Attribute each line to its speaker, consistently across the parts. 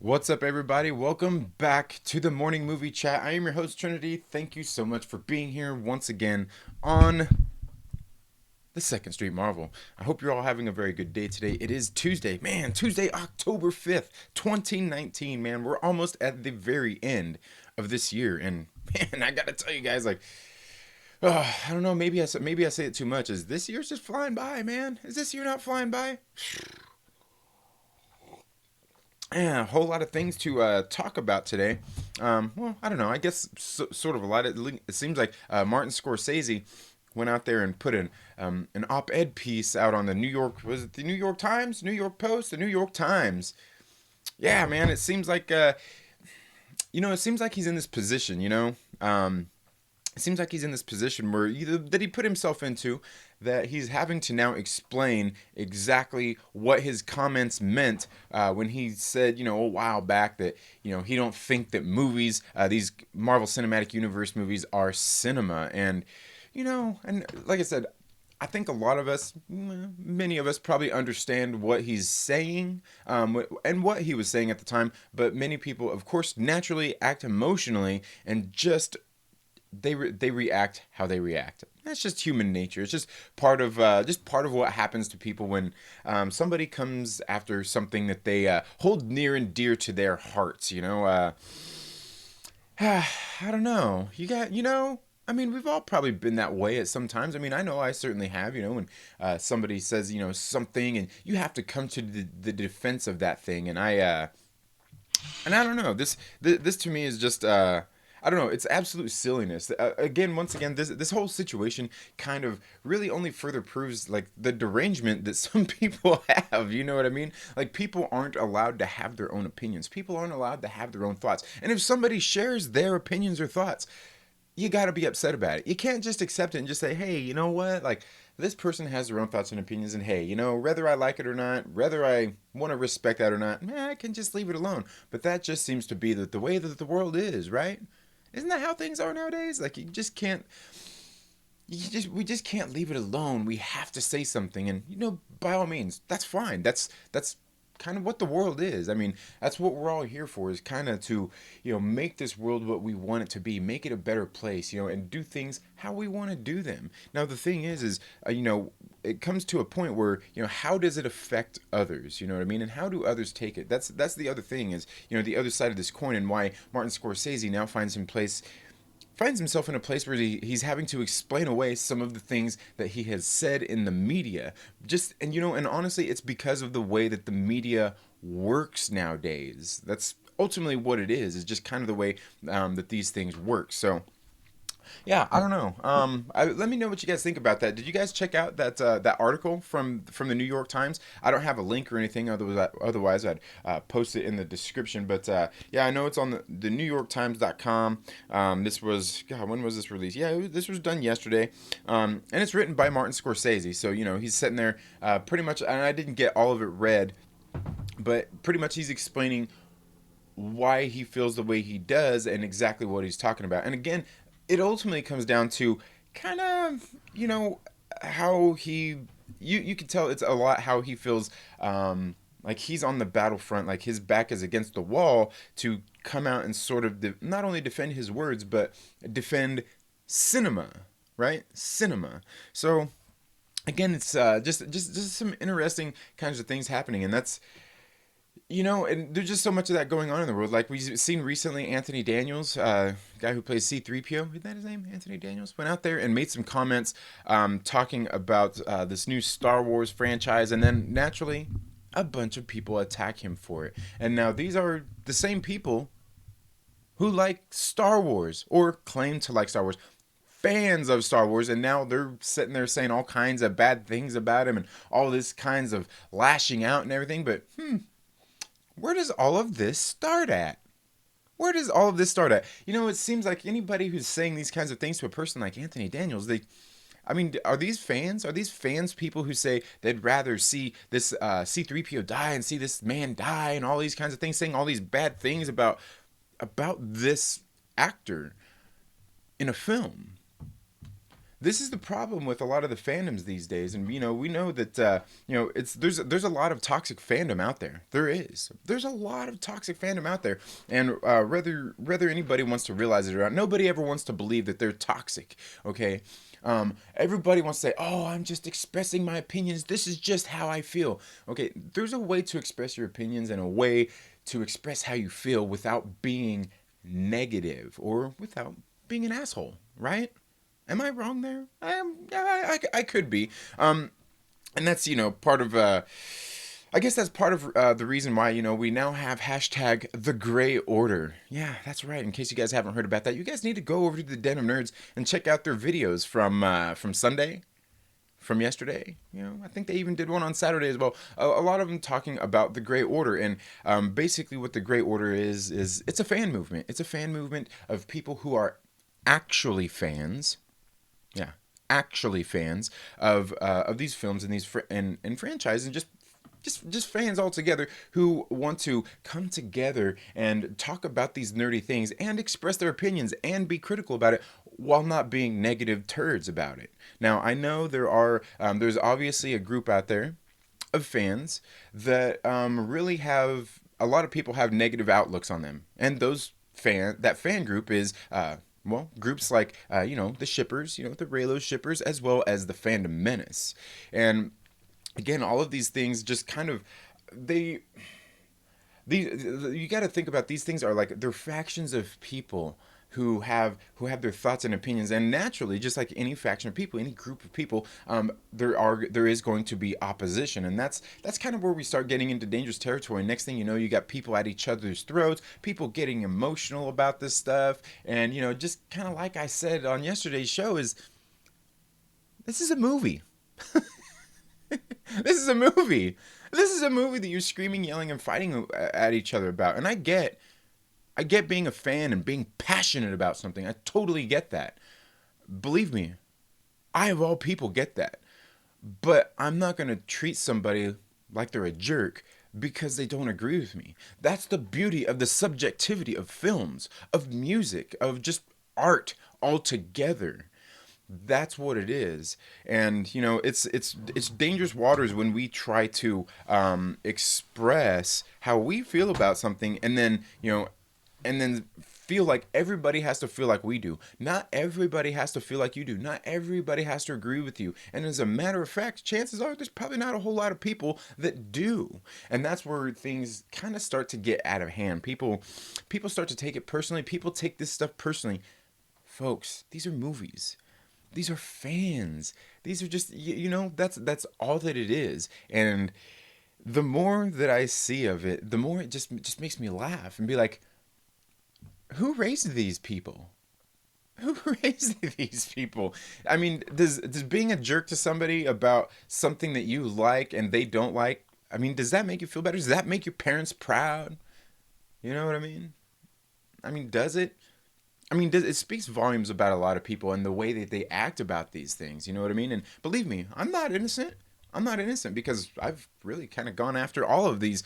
Speaker 1: What's up, everybody? Welcome back to the Morning Movie Chat. I am your host, Trinity. Thank you so much for being here once again on the Second Street Marvel. I hope you're all having a very good day today. It is Tuesday. Man, Tuesday, October 5th, 2019. Man, we're almost at the very end of this year. And man, I gotta tell you guys, I don't know, maybe I say it too much. Is this year's just flying by, man? Is this year not flying by? Yeah, a whole lot of things to talk about today. Well, I don't know. I guess sort of a lot. It seems like Martin Scorsese went out there and put an op-ed piece out on the New York. Was it the New York Times, New York Post, the New York Times? Yeah, man. It seems like it seems like he's in this position. It seems like he's in this position where either that he put himself into, that he's having to now explain exactly what his comments meant when he said, a while back that, he don't think that movies, these Marvel Cinematic Universe movies are cinema. And like I said, I think a lot of us, many of us probably understand what he's saying and what he was saying at the time, but many people, of course, naturally act emotionally and they react how they react. That's just human nature. It's just part of what happens to people when somebody comes after something that they hold near and dear to their hearts. I don't know. I mean, we've all probably been that way at some times. I mean, I know I certainly have. When somebody says something, and you have to come to the defense of that thing, and I don't know. This to me is just I don't know. It's absolute silliness. Once again, this whole situation kind of really only further proves like the derangement that some people have. You know what I mean? Like, people aren't allowed to have their own opinions. People aren't allowed to have their own thoughts. And if somebody shares their opinions or thoughts, you got to be upset about it. You can't just accept it and just say, hey, you know what? Like, this person has their own thoughts and opinions, and hey, whether I like it or not, whether I want to respect that or not, I can just leave it alone. But that just seems to be the way that the world is, right? Isn't that how things are nowadays? Like, we just can't leave it alone. We have to say something, and by all means, that's fine. That's kind of what the world is. I mean, that's what we're all here for, is kind of to, make this world what we want it to be, make it a better place, and do things how we want to do them. Now, the thing is, it comes to a point where, how does it affect others? You know what I mean? And how do others take it? That's the other thing is, the other side of this coin, and why Martin Scorsese now finds himself in a place where he's having to explain away some of the things that he has said in the media. And honestly, it's because of the way that the media works nowadays. That's ultimately what it is just kind of the way that these things work. So yeah, I don't know. Let me know what you guys think about that. Did you guys check out that article from the New York Times? I don't have a link or anything. Otherwise I'd post it in the description. But yeah, I know it's on the NewYorkTimes.com. This was, God, when was this released? Yeah, this was done yesterday. And it's written by Martin Scorsese. So he's sitting there pretty much, and I didn't get all of it read, but pretty much he's explaining why he feels the way he does and exactly what he's talking about. And again, it ultimately comes down to kind of, how you can tell it's a lot how he feels, like he's on the battlefront, like his back is against the wall to come out and sort of not only defend his words, but defend cinema, right? Cinema. So again, it's just some interesting kinds of things happening, and that's and there's just so much of that going on in the world. Like, we've seen recently, Anthony Daniels, guy who plays C-3PO, is that his name? Anthony Daniels went out there and made some comments talking about this new Star Wars franchise, and then naturally, a bunch of people attack him for it. And now these are the same people who like Star Wars or claim to like Star Wars, fans of Star Wars, and now they're sitting there saying all kinds of bad things about him and all this kinds of lashing out and everything. But where does all of this start at? Where does all of this start at? It seems like anybody who's saying these kinds of things to a person like Anthony Daniels, I mean, are these fans? Are these fans people who say they'd rather see this C-3PO die and see this man die and all these kinds of things, saying all these bad things about this actor in a film? This is the problem with a lot of the fandoms these days, and we know that it's there's a lot of toxic fandom out there. There's a lot of toxic fandom out there, and whether anybody wants to realize it or not, nobody ever wants to believe that they're toxic. Okay. Everybody wants to say, "Oh, I'm just expressing my opinions. This is just how I feel." Okay, there's a way to express your opinions and a way to express how you feel without being negative or without being an asshole, right? Am I wrong there? I could be. And that's, part of, I guess that's part of the reason why, we now have hashtag the gray order. Yeah, that's right. In case you guys haven't heard about that, you guys need to go over to the Den of Nerds and check out their videos from Sunday, from yesterday. I think they even did one on Saturday as well. A lot of them talking about the Gray Order, and basically what the Gray Order is it's a fan movement. It's a fan movement of people who are actually fans. Yeah, actually fans of these films and and franchises, and just fans altogether who want to come together and talk about these nerdy things and express their opinions and be critical about it while not being negative turds about it. Now, I know there's obviously a group out there of fans that really have a lot of people have negative outlooks on them, and that fan group is well, groups like the shippers, the Raylo shippers, as well as the fandom menace. And again, all of these things just kind of they these you got to think about, these things are like they're factions of people who have their thoughts and opinions, and naturally, just like any faction of people, any group of people, there is going to be opposition, and that's kind of where we start getting into dangerous territory. Next thing you know, you got people at each other's throats, people getting emotional about this stuff, and just kind of like I said on yesterday's show, is this is a movie. This is a movie. This is a movie that you're screaming, yelling, and fighting at each other about. And I get being a fan and being passionate about something. I totally get that. Believe me, I of all people get that. But I'm not going to treat somebody like they're a jerk because they don't agree with me. That's the beauty of the subjectivity of films, of music, of just art altogether. That's what it is. And it's dangerous waters when we try to express how we feel about something, and then feel like everybody has to feel like we do. Not everybody has to feel like you do. Not everybody has to agree with you. And as a matter of fact, chances are there's probably not a whole lot of people that do. And that's where things kind of start to get out of hand. People start to take it personally. People take this stuff personally. Folks, these are movies. These are fans. These are just that's all that it is. And the more that I see of it, the more it just makes me laugh and be like, who raised these people? Who raised these people? I mean, does being a jerk to somebody about something that you like and they don't like, I mean, does that make you feel better? Does that make your parents proud? You know what I mean? I mean, does it? I mean, it speaks volumes about a lot of people and the way that they act about these things. You know what I mean? And believe me, I'm not innocent. I'm not innocent because I've really kind of gone after all of these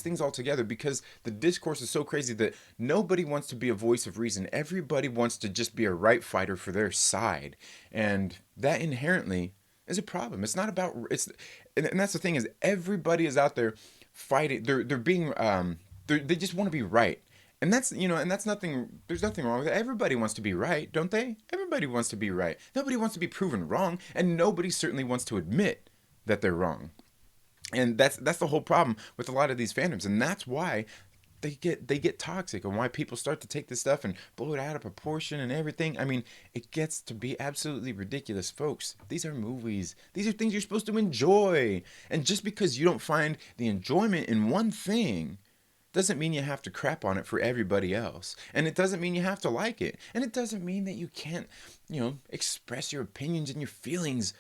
Speaker 1: things altogether, because the discourse is so crazy that nobody wants to be a voice of reason. Everybody wants to just be a right fighter for their side, and that inherently is a problem. It's not about and that's the thing, is everybody is out there fighting. They're being they just want to be right. And that's nothing, there's nothing wrong with it. Everybody wants to be right, don't they? Everybody wants to be right. Nobody wants to be proven wrong, and nobody certainly wants to admit that they're wrong. And that's the whole problem with a lot of these fandoms, and that's why they get toxic, and why people start to take this stuff and blow it out of proportion and everything. I mean, it gets to be absolutely ridiculous, folks. These are movies. These are things you're supposed to enjoy. And just because you don't find the enjoyment in one thing doesn't mean you have to crap on it for everybody else. And it doesn't mean you have to like it. And it doesn't mean that you can't, express your opinions and your feelings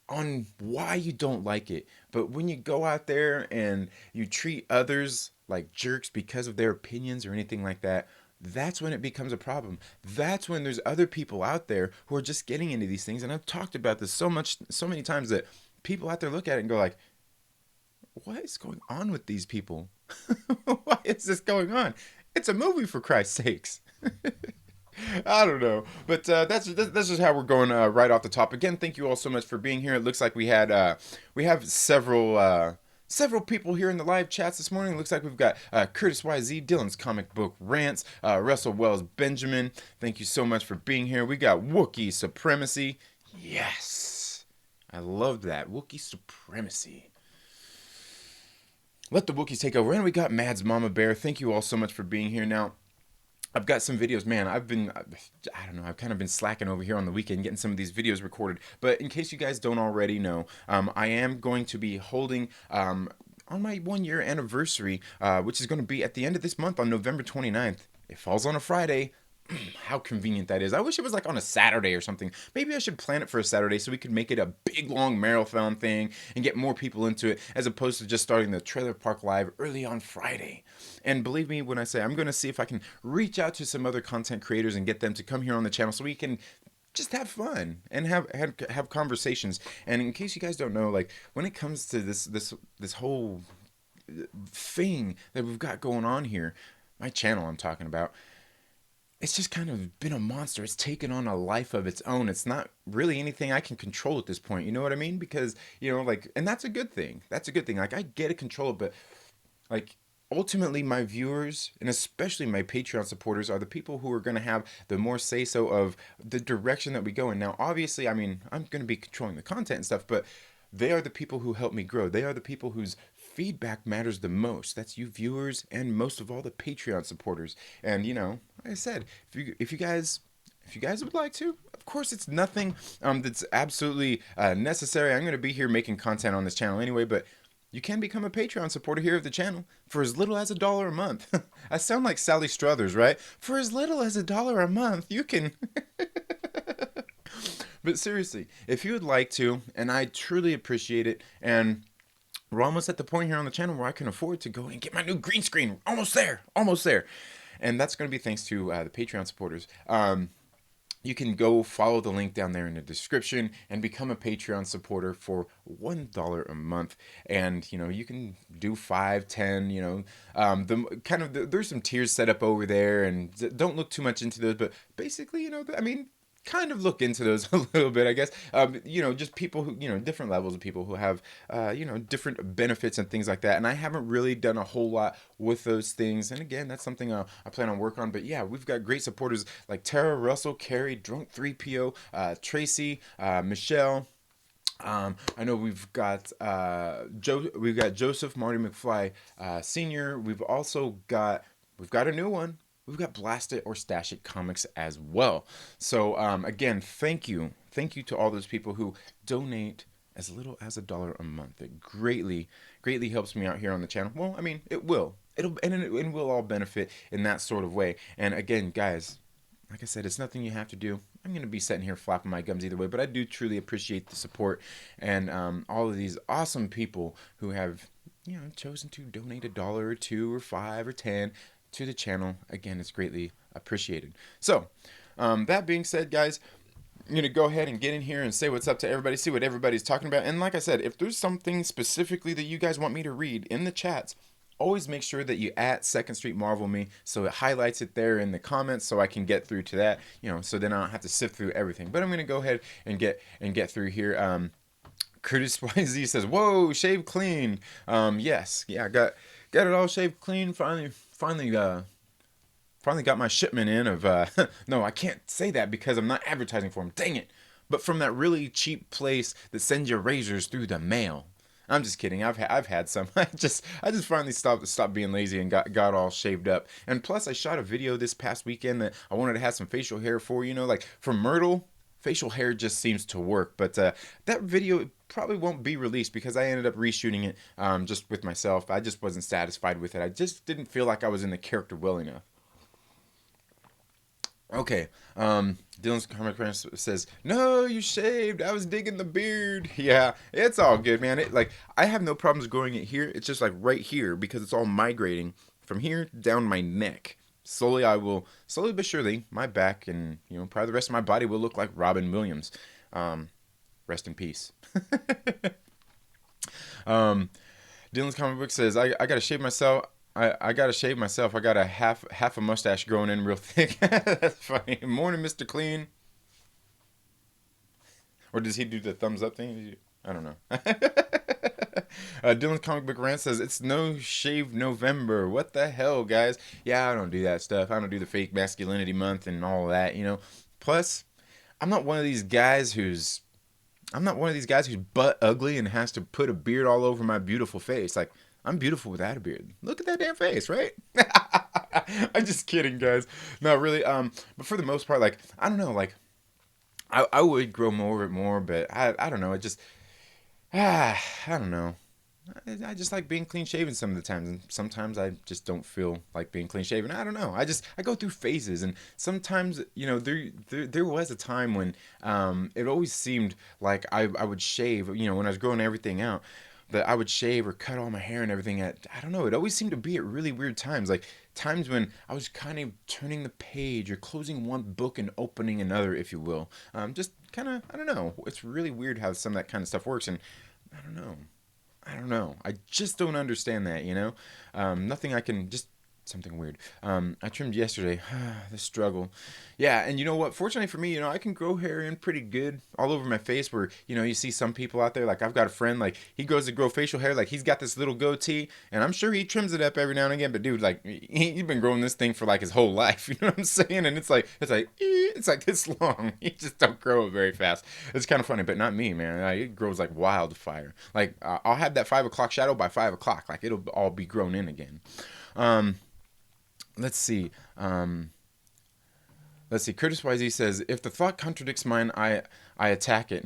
Speaker 1: on why you don't like it. But when you go out there and you treat others like jerks because of their opinions or anything like that, that's when it becomes a problem. That's when there's other people out there who are just getting into these things. And I've talked about this so many times, that people out there look at it and go like, what is going on with these people? Why is this going on? It's a movie, for Christ's sakes. I don't know, but that's just how we're going right off the top. Again, thank you all so much for being here. It looks like we have several people here in the live chats this morning. It looks like we've got Curtis YZ, Dylan's comic book rants, Russell Wells Benjamin. Thank you so much for being here. We got Wookiee Supremacy. Yes, I love that Wookiee Supremacy. Let the Wookiees take over. And we got Mads Mama Bear. Thank you all so much for being here. Now, I've got some videos, man. I don't know, I've kind of been slacking over here on the weekend getting some of these videos recorded. But in case you guys don't already know, I am going to be holding, on my 1 year anniversary, which is going to be at the end of this month on November 29th. It falls on a Friday. How convenient that is. I wish it was like on a Saturday or something. Maybe I should plan it for a Saturday so we could make it a big long marathon thing and get more people into it, as opposed to just starting the Trailer Park Live early on Friday. And believe me when I say I'm going to see if I can reach out to some other content creators and get them to come here on the channel so we can just have fun and have conversations. And in case you guys don't know, like when it comes to this whole thing that we've got going on here, my channel I'm talking about, it's just kind of been a monster. It's taken on a life of its own. It's not really anything I can control at this point. You know what I mean? Because, like, and that's a good thing. That's a good thing. Like, I get to control it, but, like, ultimately my viewers, and especially my Patreon supporters, are the people who are going to have the more say-so of the direction that we go in. Now, obviously, I mean, I'm going to be controlling the content and stuff, but they are the people who help me grow. They are the people whose feedback matters the most. That's you viewers, and most of all the Patreon supporters. And like I said, if you guys would like to, of course it's nothing that's absolutely necessary. I'm going to be here making content on this channel anyway, but you can become a Patreon supporter here of the channel for as little as $1 a month. I sound like Sally Struthers, right? For as little as $1 a month, you can. But seriously, if you would like to, and I truly appreciate it, and we're almost at the point here on the channel where I can afford to go and get my new green screen. Almost there. Almost there. And that's going to be thanks to the Patreon supporters. You can go follow the link down there in the description and become a Patreon supporter for $1 a month. And, you can do 5, 10, there's some tiers set up over there, and don't look too much into those. But basically, I mean, kind of look into those a little bit, I guess. Just people who, different levels of people who have, different benefits and things like that. And I haven't really done a whole lot with those things. And again, that's something I plan on work on. But yeah, we've got great supporters like Tara, Russell, Carrie, Drunk 3PO, Tracy, Michelle. I know we've got Joseph Marty McFly Senior. We've got a new one. We've got Blast It or Stash It comics as well. So again, thank you to all those people who donate as little as $1 a month. It greatly helps me out here on the channel. Well, I mean, it will. And we'll all benefit in that sort of way. And again, guys, like I said, it's nothing you have to do. I'm going to be sitting here flapping my gums either way, but I do truly appreciate the support and all of these awesome people who have, chosen to donate $1 or $2 or $5 or $10 to the channel. Again, it's greatly appreciated. So, that being said, guys, I'm going to go ahead and get in here and say what's up to everybody, see what everybody's talking about. And like I said, if there's something specifically that you guys want me to read in the chats, always make sure that you at Second Street Marvel me so it highlights it there in the comments so I can get through to that, so then I don't have to sift through everything. But I'm going to go ahead and get through here. Curtis YZ says, "Whoa, shaved clean." Yes, yeah, I got it all shaved clean. Finally got my shipment in of no, I can't say that because I'm not advertising for them. Dang it! But from that really cheap place that sends your razors through the mail. I'm just kidding. I've had some. I just finally stopped being lazy and got all shaved up. And plus, I shot a video this past weekend that I wanted to have some facial hair for. Like for Myrtle, facial hair just seems to work. But that video probably won't be released because I ended up reshooting it just with myself. I just wasn't satisfied with it. I just didn't feel like I was in the character well enough. Okay, Dylan's comic says, "No, you shaved. I was digging the beard." Yeah, it's all good, man. I have no problems growing it here. It's just like right here because it's all migrating from here down my neck. Slowly but surely, my back and probably the rest of my body will look like Robin Williams. Rest in peace. Dylan's comic book says, I gotta shave myself. I gotta shave myself. I got a half a mustache growing in real thick. That's funny. Morning, Mr. Clean. Or does he do the thumbs up thing? I don't know. Dylan's comic book rant says it's no shave November. What the hell, guys? Yeah, I don't do that stuff. I don't do the fake masculinity month and all that. Plus, I'm not one of these guys who's butt ugly and has to put a beard all over my beautiful face. Like, I'm beautiful without a beard. Look at that damn face, right? I'm just kidding, guys. No, really. But for the most part, like, I don't know, like, I would grow more of it more, but I don't know. It just I don't know. I just like being clean shaven some of the times, and sometimes I just don't feel like being clean shaven. I don't know. I go through phases, and sometimes there was a time when it always seemed like I would shave. When I was growing everything out, that I would shave or cut all my hair and everything at, I don't know, it always seemed to be at really weird times. Like times when I was kind of turning the page or closing one book and opening another, if you will. Just kind of, I don't know. It's really weird how some of that kind of stuff works. And I don't know. I don't know. I just don't understand that. Nothing I can just something weird. I trimmed yesterday. The struggle. Yeah, and you know what? Fortunately for me, I can grow hair in pretty good all over my face. Where you see some people out there. Like I've got a friend. Like he goes to grow facial hair. Like he's got this little goatee, and I'm sure he trims it up every now and again. But dude, like he's been growing this thing for like his whole life. You know what I'm saying? And it's like this long. He just don't grow it very fast. It's kind of funny, but not me, man. It grows like wildfire. Like I'll have that 5 o'clock shadow by 5 o'clock. Like it'll all be grown in again. Um, let's see. Let's see. Curtis YZ says, "If the thought contradicts mine, I attack it."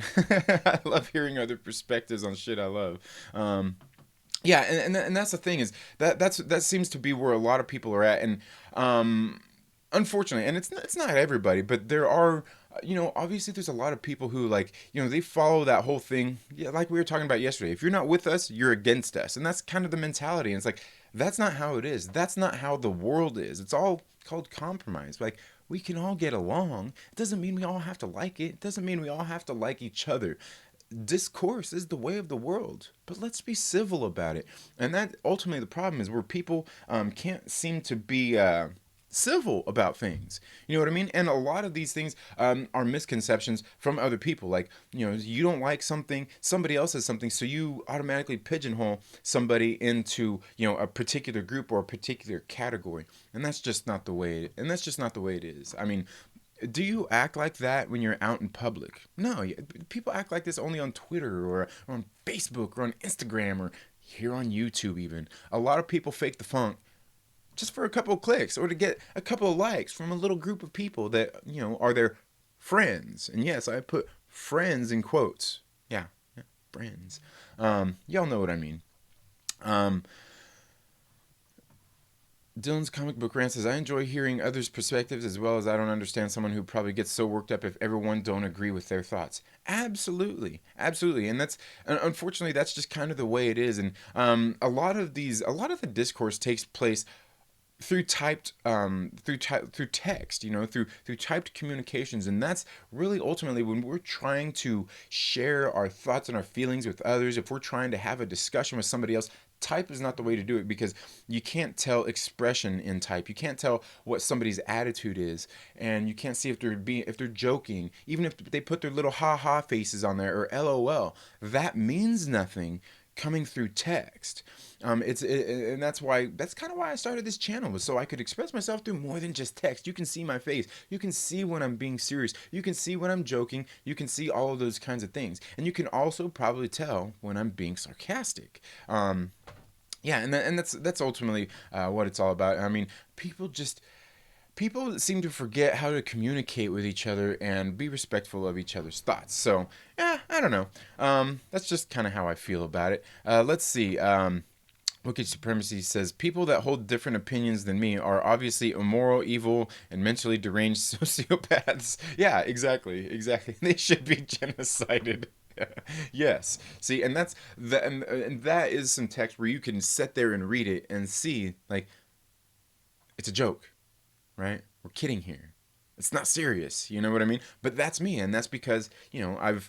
Speaker 1: I love hearing other perspectives on shit I love. Yeah, and that's the thing is that seems to be where a lot of people are at, and unfortunately, and it's not everybody, but there are. Obviously, there's a lot of people who they follow that whole thing. Yeah, like we were talking about yesterday. If you're not with us, you're against us, and that's kind of the mentality. And it's like that's not how it is. That's not how the world is. It's all called compromise. Like we can all get along. It doesn't mean we all have to like it. It doesn't mean we all have to like each other. Discourse is the way of the world, but let's be civil about it. And that ultimately the problem is where people can't seem to be civil about things. You know what I mean? And a lot of these things are misconceptions from other people. Like, you don't like something, somebody else has something, so you automatically pigeonhole somebody into, a particular group or a particular category. And that's just not the way it is. I mean, do you act like that when you're out in public? No, people act like this only on Twitter or on Facebook or on Instagram or here on YouTube even. A lot of people fake the funk just for a couple of clicks or to get a couple of likes from a little group of people that, are their friends. And yes, I put friends in quotes. Yeah, friends. Y'all know what I mean. Dylan's comic book rant says, "I enjoy hearing others' perspectives as well as I don't understand someone who probably gets so worked up if everyone don't agree with their thoughts." Absolutely, absolutely, and unfortunately that's just kind of the way it is. And a lot of the discourse takes place through through text, through typed communications. And that's really ultimately when we're trying to share our thoughts and our feelings with others. If we're trying to have a discussion with somebody else, type is not the way to do it, because you can't tell expression in type. You can't tell what somebody's attitude is, and you can't see if they're joking, even if they put their little ha ha faces on there or LOL. That means nothing coming through text. And that's kind of why I started this channel, was so I could express myself through more than just text. You can see my face. You can see when I'm being serious. You can see when I'm joking. You can see all of those kinds of things, and you can also probably tell when I'm being sarcastic. Yeah, and that's ultimately what it's all about. I mean, people seem to forget how to communicate with each other and be respectful of each other's thoughts. So, yeah, I don't know. That's just kind of how I feel about it. Let's see. Wicked Supremacy says, "People that hold different opinions than me are obviously immoral, evil, and mentally deranged sociopaths." Yeah, exactly. They should be genocided. Yes. See, and and that is some text where you can sit there and read it and see, like, it's a joke, right? We're kidding here. It's not serious, you know what I mean? But that's me, and that's because, I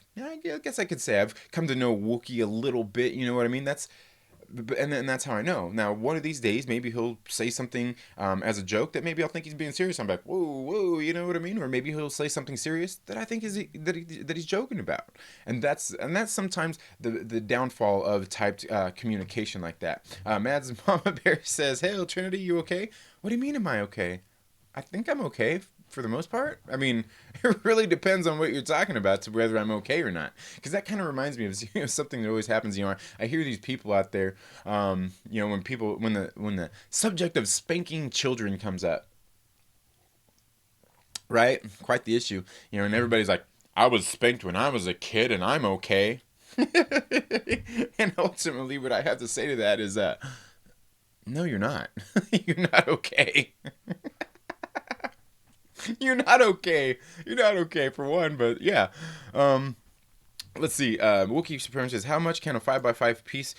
Speaker 1: guess I could say I've come to know Wookiee a little bit, you know what I mean? And that's how I know. Now, one of these days, maybe he'll say something as a joke that maybe I'll think he's being serious. I'm like, whoa, whoa, you know what I mean? Or maybe he'll say something serious that I think that he's joking about. And that's sometimes the downfall of typed communication like that. Mads Mama Bear says, "Hey, Trinity, you okay? What do you mean, am I okay? I think I'm okay for the most part. I mean, it really depends on what you're talking about to whether I'm okay or not. Because that kind of reminds me of something that always happens. I hear these people out there. When the subject of spanking children comes up, right? Quite the issue. And everybody's like, "I was spanked when I was a kid, and I'm okay." And ultimately, what I have to say to that is, no, you're not. You're not okay. You're not okay. You're not okay for one, but yeah. Um, let's see. Wookiee Supreme says, "How much can a 5x5 piece,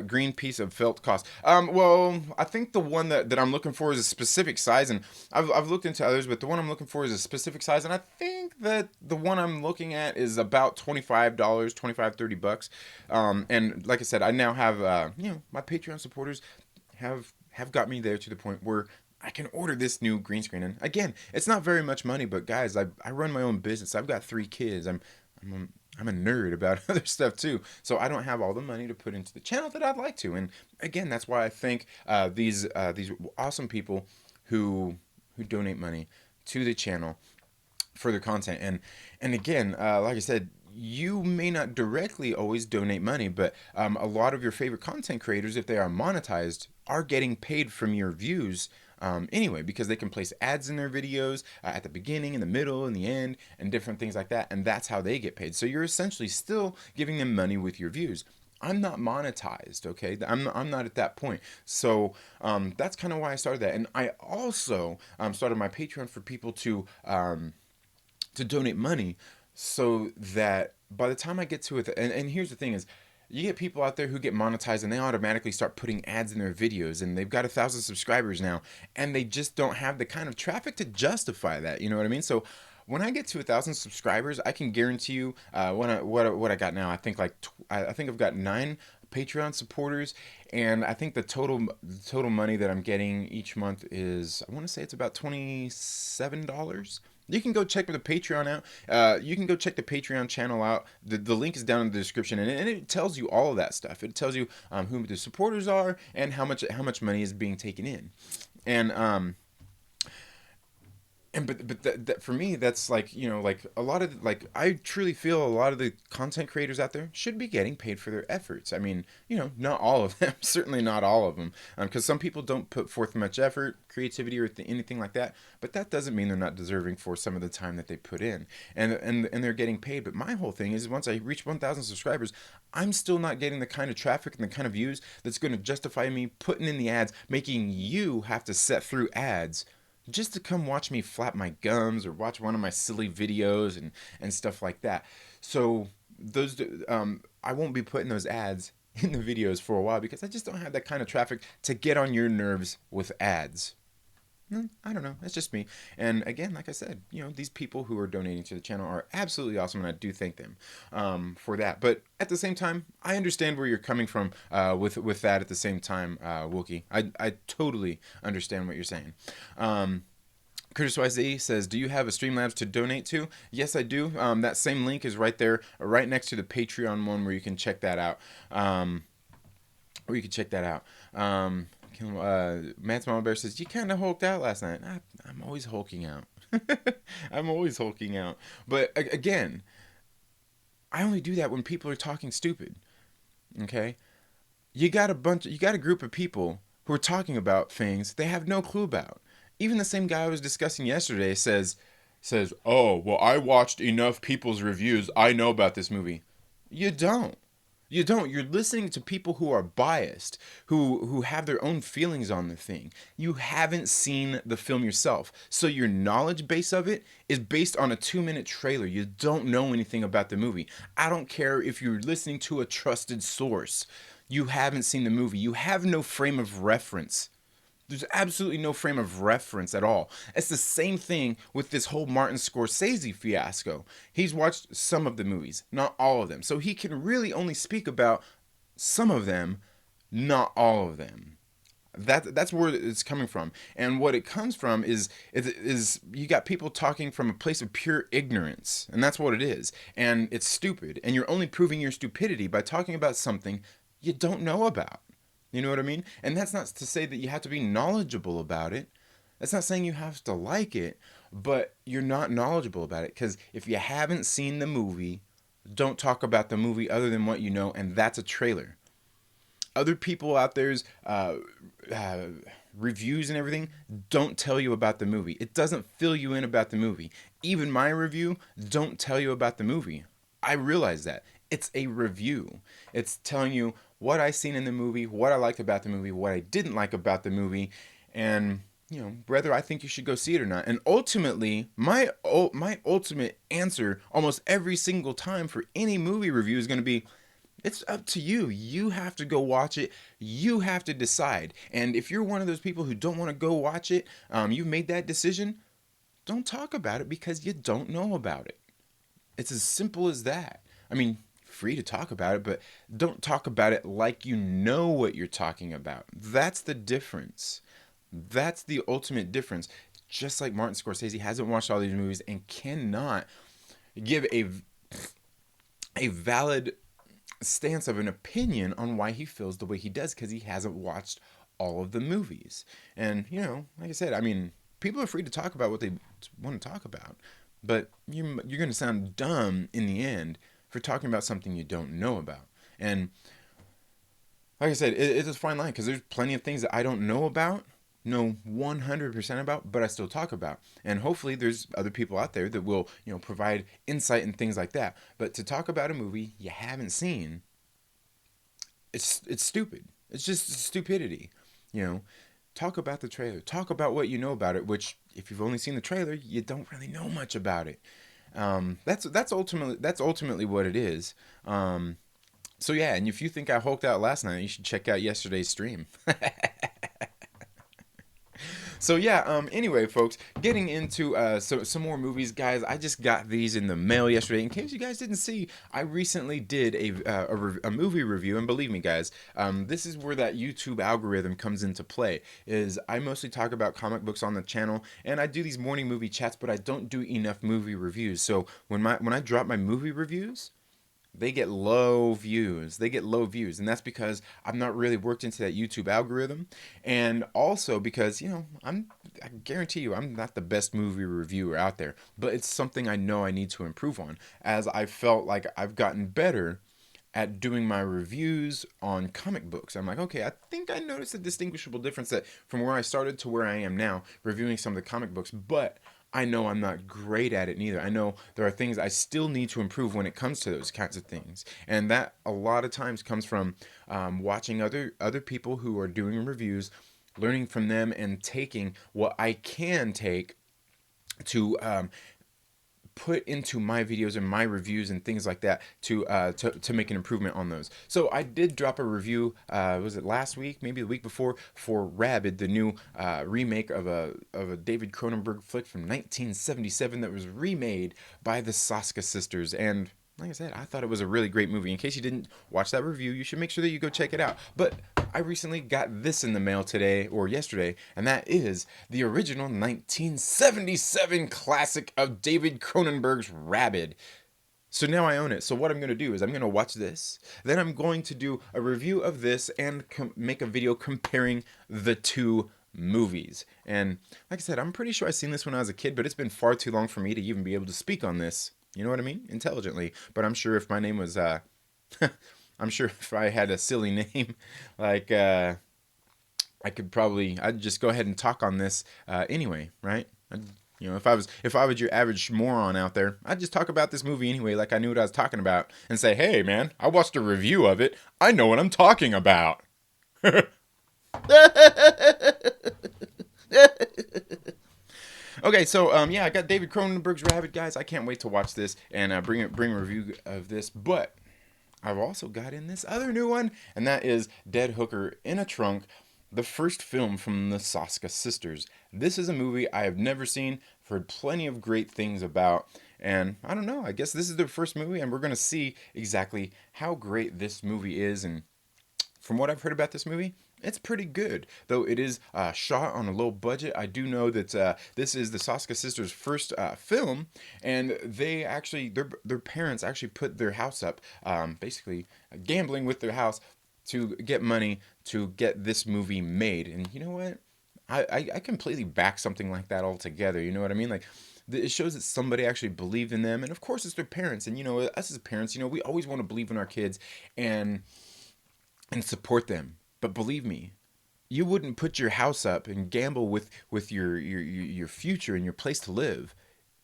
Speaker 1: green piece of felt cost?" Well, I think the one that I'm looking for is a specific size, and I've looked into others, but the one I'm looking for is a specific size, and I think that the one I'm looking at is about $25, 25, $30. And like I said, I now have my Patreon supporters have got me there to the point where I can order this new green screen. And again, it's not very much money, but guys, I run my own business. I've got 3 kids. I'm a nerd about other stuff too. So I don't have all the money to put into the channel that I'd like to. And again, that's why I thank these awesome people who donate money to the channel for their content. And again, like I said, you may not directly always donate money, but a lot of your favorite content creators, if they are monetized, are getting paid from your views anyway, because they can place ads in their videos at the beginning, in the middle, in the end, and different things like that, and that's how they get paid. So you're essentially still giving them money with your views. I'm not monetized, okay? I'm not at that point. So that's kind of why I started that. And I also started my Patreon for people to donate money so that by the time I get to it, and here's the thing is, you get people out there who get monetized and they automatically start putting ads in their videos, and they've got 1,000 subscribers now, and they just don't have the kind of traffic to justify that. You know what I mean? So when I get to 1,000 subscribers, I can guarantee you what I got now. I think I think I've got 9 Patreon supporters, and I think the total money that I'm getting each month is, I want to say it's about $27. You can go check the Patreon out. You can go check the Patreon channel out. The link is down in the description, and it tells you all of that stuff. It tells you who the supporters are and how much money is being taken in, and but for me, that's like, like a lot of, like, I truly feel a lot of the content creators out there should be getting paid for their efforts. I mean, not all of them, certainly not all of them, because some people don't put forth much effort, creativity, or anything like that. But that doesn't mean they're not deserving for some of the time that they put in, and they're getting paid. But my whole thing is, once I reach 1,000 subscribers, I'm still not getting the kind of traffic and the kind of views that's going to justify me putting in the ads, making you have to set through ads just to come watch me flap my gums or watch one of my silly videos and stuff like that. So those I won't be putting those ads in the videos for a while, because I just don't have that kind of traffic to get on your nerves with ads. I don't know. It's just me. And again, like I said, these people who are donating to the channel are absolutely awesome, and I do thank them for that. But at the same time, I understand where you're coming from with that. At the same time, Wookie, I totally understand what you're saying. Curtis YZ says, "Do you have a Streamlabs to donate to?" Yes, I do. That same link is right there, right next to the Patreon one, where you can check that out. Matt's Mama Bear says, "You kind of hulked out last night." I'm always hulking out. I'm always hulking out. But again, I only do that when people are talking stupid. Okay? You got a group of people who are talking about things they have no clue about. Even the same guy I was discussing yesterday says, "Oh, well, I watched enough people's reviews. I know about this movie." You don't. You don't. You're listening to people who are biased, who have their own feelings on the thing. You haven't seen the film yourself. So your knowledge base of it is based on a 2-minute trailer. You don't know anything about the movie. I don't care if you're listening to a trusted source. You haven't seen the movie. You have no frame of reference. There's absolutely no frame of reference at all. It's the same thing with this whole Martin Scorsese fiasco. He's watched some of the movies, not all of them. So he can really only speak about some of them Not all of them. That's where it's coming from, and what it comes from is you got people talking from a place of pure ignorance, and that's what it is, and it's stupid, and you're only proving your stupidity by talking about something you don't know about. You know what I mean? And that's not to say that you have to be knowledgeable about it. That's not saying you have to like it, but you're not knowledgeable about it, because if you haven't seen the movie, don't talk about the movie other than what you know, and that's a trailer. Other people out there's uh, reviews and everything don't tell you about the movie. It doesn't fill you in about the movie. Even my review don't tell you about the movie. I realize that. It's a review. It's telling you what I seen in the movie, what I liked about the movie, what I didn't like about the movie, and whether I think you should go see it or not. And ultimately, my ultimate answer almost every single time for any movie review is going to be, it's up to you. You have to go watch it. You have to decide. And if you're one of those people who don't want to go watch it, you've made that decision, don't talk about it because you don't know about it. It's as simple as that. I mean, free to talk about it, but don't talk about it like you know what you're talking about. That's the difference. That's the ultimate difference. Just like Martin Scorsese hasn't watched all these movies and cannot give a valid stance of an opinion on why he feels the way he does, because he hasn't watched all of the movies. And like I said, I mean, people are free to talk about what they want to talk about, but you're going to sound dumb in the end for talking about something you don't know about. And like I said, it's a fine line, because there's plenty of things that I don't know 100% about, but I still talk about. And hopefully there's other people out there that will, provide insight and things like that. But to talk about a movie you haven't seen, it's stupid. It's just stupidity. Talk about the trailer. Talk about what you know about it, which if you've only seen the trailer, you don't really know much about it. That's ultimately what it is. So yeah, and if you think I hulked out last night, you should check out yesterday's stream. So yeah, anyway, folks, getting into some more movies, guys. I just got these in the mail yesterday. In case you guys didn't see, I recently did a movie review, and believe me, guys, this is where that YouTube algorithm comes into play. Is I mostly talk about comic books on the channel, and I do these morning movie chats, but I don't do enough movie reviews. So when I drop my movie reviews, they get low views. And that's because I've not really worked into that YouTube algorithm, and also because I guarantee you I'm not the best movie reviewer out there, but it's something I know I need to improve on, as I felt like I've gotten better at doing my reviews on comic books. I'm like, okay, I think I noticed a distinguishable difference that from where I started to where I am now reviewing some of the comic books, but I know I'm not great at it neither. I know there are things I still need to improve when it comes to those kinds of things, and that a lot of times comes from watching other people who are doing reviews, learning from them, and taking what I can take to put into my videos and my reviews and things like that to make an improvement on those. So I did drop a review. Was it last week? Maybe the week before, for Rabid, the new remake of a David Cronenberg flick from 1977 that was remade by the Saska sisters. And like I said, I thought it was a really great movie. In case you didn't watch that review, you should make sure that you go check it out. But I recently got this in the mail today or yesterday, and that is the original 1977 classic of David Cronenberg's Rabid. So now I own it. So what I'm going to do is I'm going to watch this. Then I'm going to do a review of this and make a video comparing the two movies. And like I said, I'm pretty sure I've seen this when I was a kid, but it's been far too long for me to even be able to speak on this. You know what I mean? Intelligently. But I'm sure if my name was, I'm sure if I had a silly name, like, I'd just go ahead and talk on this anyway, right? If I was your average moron out there, I'd just talk about this movie anyway, like I knew what I was talking about, and say, hey man, I watched a review of it. I know what I'm talking about. Okay, so yeah, I got David Cronenberg's Rabid, guys. I can't wait to watch this and bring a review of this. But I've also got in this other new one, and that is Dead Hooker in a Trunk, the first film from the Saska sisters. This is a movie I have never seen, heard plenty of great things about, and I don't know, I guess this is their first movie, and we're going to see exactly how great this movie is and from what I've heard about this movie, it's pretty good. Though it is shot on a low budget, I do know that this is the Soska sisters' first film, and they actually their parents actually put their house up, basically gambling with their house to get money to get this movie made. And you know what? I completely back something like that altogether. You know what I mean? Like, it shows that somebody actually believed in them, and of course it's their parents. And you know, us as parents, you know, we always want to believe in our kids and support them. But believe me, you wouldn't put your house up and gamble with your future and your place to live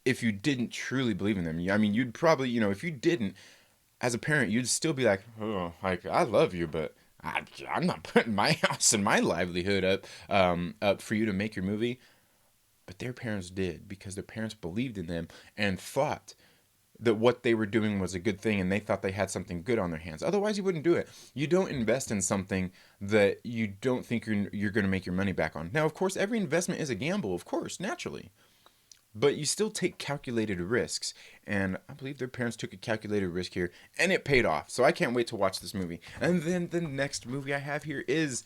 Speaker 1: if you didn't truly believe in them. I mean, you'd probably, you know, if you didn't, as a parent, you'd still be like, oh, like, I love you, but I'm not putting my house and my livelihood up for you to make your movie. But their parents did, because their parents believed in them and thought that what they were doing was a good thing, and they thought they had something good on their hands. Otherwise, you wouldn't do it. You don't invest in something that you don't think you're going to make your money back on. Now, of course, every investment is a gamble, of course, naturally. But you still take calculated risks. And I believe their parents took a calculated risk here, and it paid off. So I can't wait to watch this movie. And then the next movie I have here is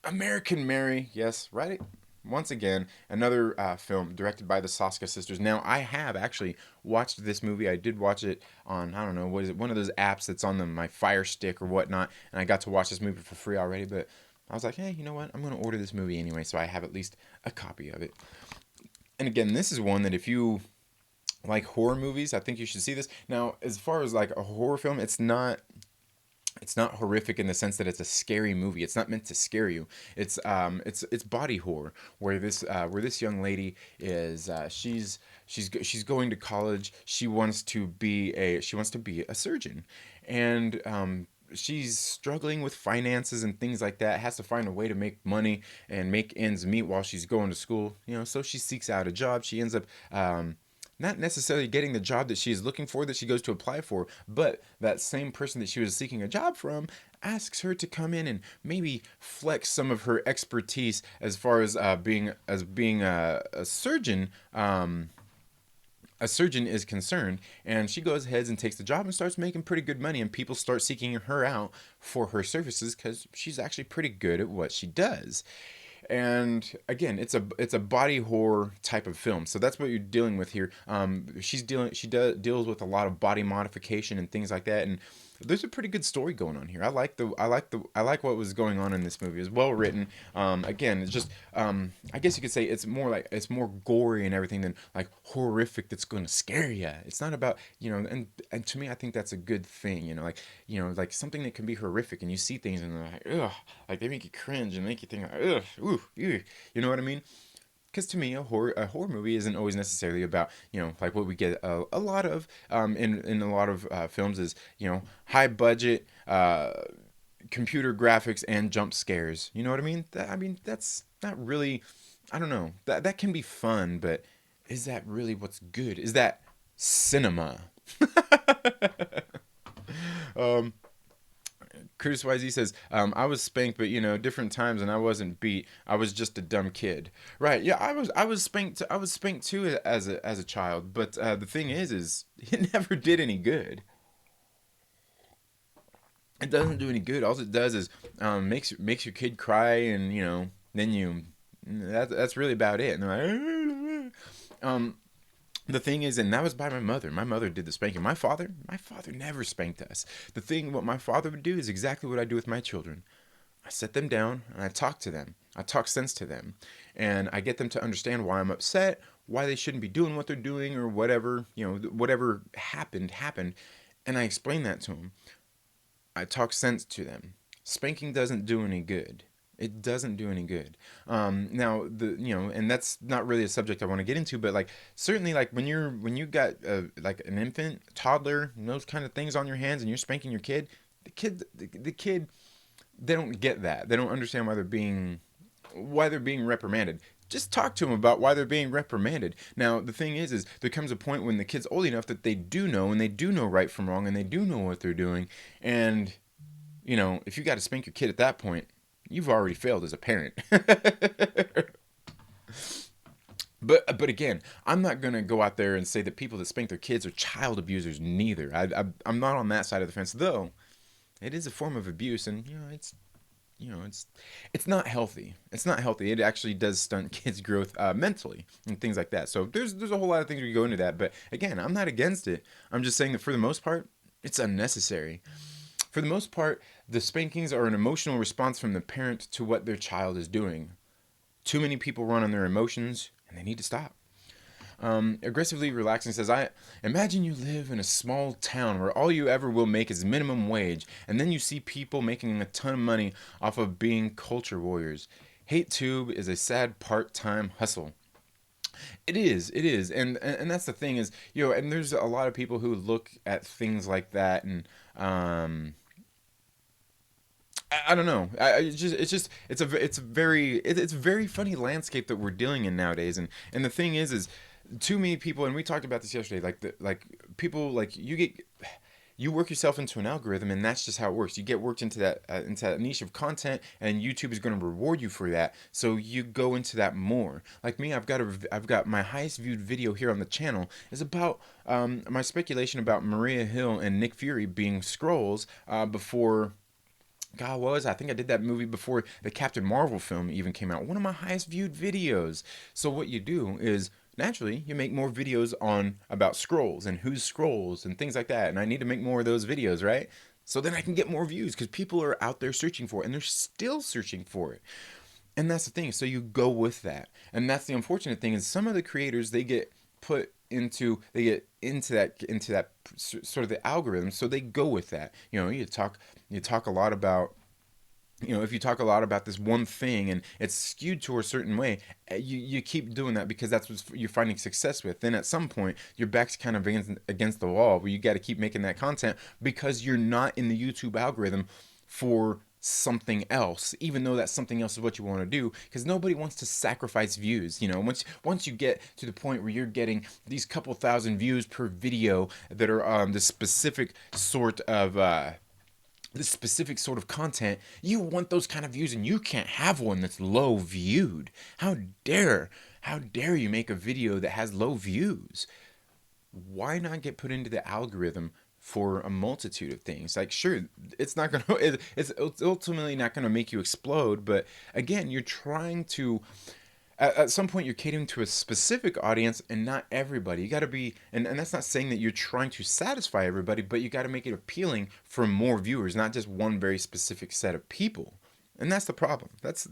Speaker 1: American Mary. Yes, right? Once again, another film directed by the Soska sisters. Now, I have actually watched this movie. I did watch it on, I don't know, what is it? One of those apps that's on my Fire Stick or whatnot. And I got to watch this movie for free already. But I was like, hey, you know what? I'm going to order this movie anyway, so I have at least a copy of it. And again, this is one that if you like horror movies, I think you should see this. Now, as far as like a horror film, it's not horrific in the sense that it's a scary movie. It's not meant to scare you. It's body horror, where this young lady is she's going to college. She wants to be a surgeon, and she's struggling with finances and things like that. Has to find a way to make money and make ends meet while she's going to school. You know, so she seeks out a job. She ends up not necessarily getting the job that she is looking for, that she goes to apply for, but that same person that she was seeking a job from asks her to come in and maybe flex some of her expertise as far as being a surgeon. A surgeon is concerned, and she goes ahead and takes the job and starts making pretty good money, and people start seeking her out for her services because she's actually pretty good at what she does. And again, it's a body horror type of film, so that's what you're dealing with here. Deals with a lot of body modification and things like that, and there's a pretty good story going on here. I like what was going on in this movie. It's well written. Again, it's just I guess you could say it's more gory and everything than like horrific that's going to scare you. It's not about, you know, and to me, I think that's a good thing. Like something that can be horrific and you see things and they're like, ugh, like they make you cringe and make you think like, ugh, ooh, ew. You know what I mean? Because to me, a horror movie isn't always necessarily about, you know, like what we get a lot of in a lot of films is, you know, high budget computer graphics and jump scares. You know what I mean? That's not really, I don't know, that can be fun, but is that really what's good? Is that cinema? um, Curtis YZ says, I was spanked, but you know, different times, and I wasn't beat. I was just a dumb kid. Right? Yeah, I was spanked. I was spanked too as a child. But the thing is it never did any good. It doesn't do any good. All it does is makes your kid cry, and you know, then that's really about it. And they're like, the thing is, and that was by my mother. My mother did the spanking. My father never spanked us. What my father would do is exactly what I do with my children. I set them down and I talk to them. I talk sense to them, and I get them to understand why I'm upset, why they shouldn't be doing what they're doing, or whatever, you know, whatever happened, and I explain that to them. I talk sense to them. Spanking doesn't do any good. It doesn't do any good. Now and that's not really a subject I want to get into, but like certainly like when you got like an infant, toddler, and those kind of things on your hands, and you're spanking your kid, the kid, they don't get that. They don't understand why they're being reprimanded. Just talk to them about why they're being reprimanded. Now, the thing is there comes a point when the kid's old enough that they do know, and they do know right from wrong, and they do know what they're doing. And, you know, if you got to spank your kid at that point, you've already failed as a parent. But again, I'm not gonna go out there and say that people that spank their kids are child abusers. Neither. I'm not on that side of the fence, though. it is a form of abuse, and it's not healthy. It's not healthy. It actually does stunt kids' growth mentally and things like that. So there's a whole lot of things we go into that. But again, I'm not against it. I'm just saying that for the most part, it's unnecessary. For the most part, the spankings are an emotional response from the parent to what their child is doing. Too many people run on their emotions, and they need to stop. Aggressively relaxing says, I imagine you live in a small town where all you ever will make is minimum wage, and then you see people making a ton of money off of being culture warriors. Hate tube is a sad part-time hustle. It is, and that's the thing is, and there's a lot of people who look at things like that, and I don't know. It's a very funny landscape that we're dealing in nowadays, and the thing is too many people, and we talked about this yesterday. Like people, like you work yourself into an algorithm, and that's just how it works. You get worked into that niche of content, and YouTube is going to reward you for that. So you go into that more. Like me, I've got my highest viewed video here on the channel is about my speculation about Maria Hill and Nick Fury being Skrulls before. God, was I think I did that movie before the Captain Marvel film even came out. One of my highest viewed videos. So what you do is naturally you make more videos on about Skrulls and who's Skrulls and things like that. And I need to make more of those videos, right? So then I can get more views because people are out there searching for it, and they're still searching for it. And that's the thing. So you go with that. And that's the unfortunate thing is some of the creators, they get into that sort of the algorithm, so they go with that. You talk a lot about, if you talk a lot about this one thing and it's skewed to a certain way, you keep doing that because that's what you're finding success with. Then at some point, your back's kind of against the wall where you got to keep making that content because you're not in the YouTube algorithm for something else, even though that something else is what you want to do, because nobody wants to sacrifice views. Once you get to the point where you're getting these couple thousand views per video that are this specific sort of content, you want those kind of views, and you can't have one that's low viewed. How dare you make a video that has low views? Why not get put into the algorithm for a multitude of things? Like, sure, it's ultimately not gonna make you explode, but again, you're trying to at some point you're catering to a specific audience and not everybody. You got to be, and that's not saying that you're trying to satisfy everybody, but you got to make it appealing for more viewers, not just one very specific set of people. And that's the problem. That's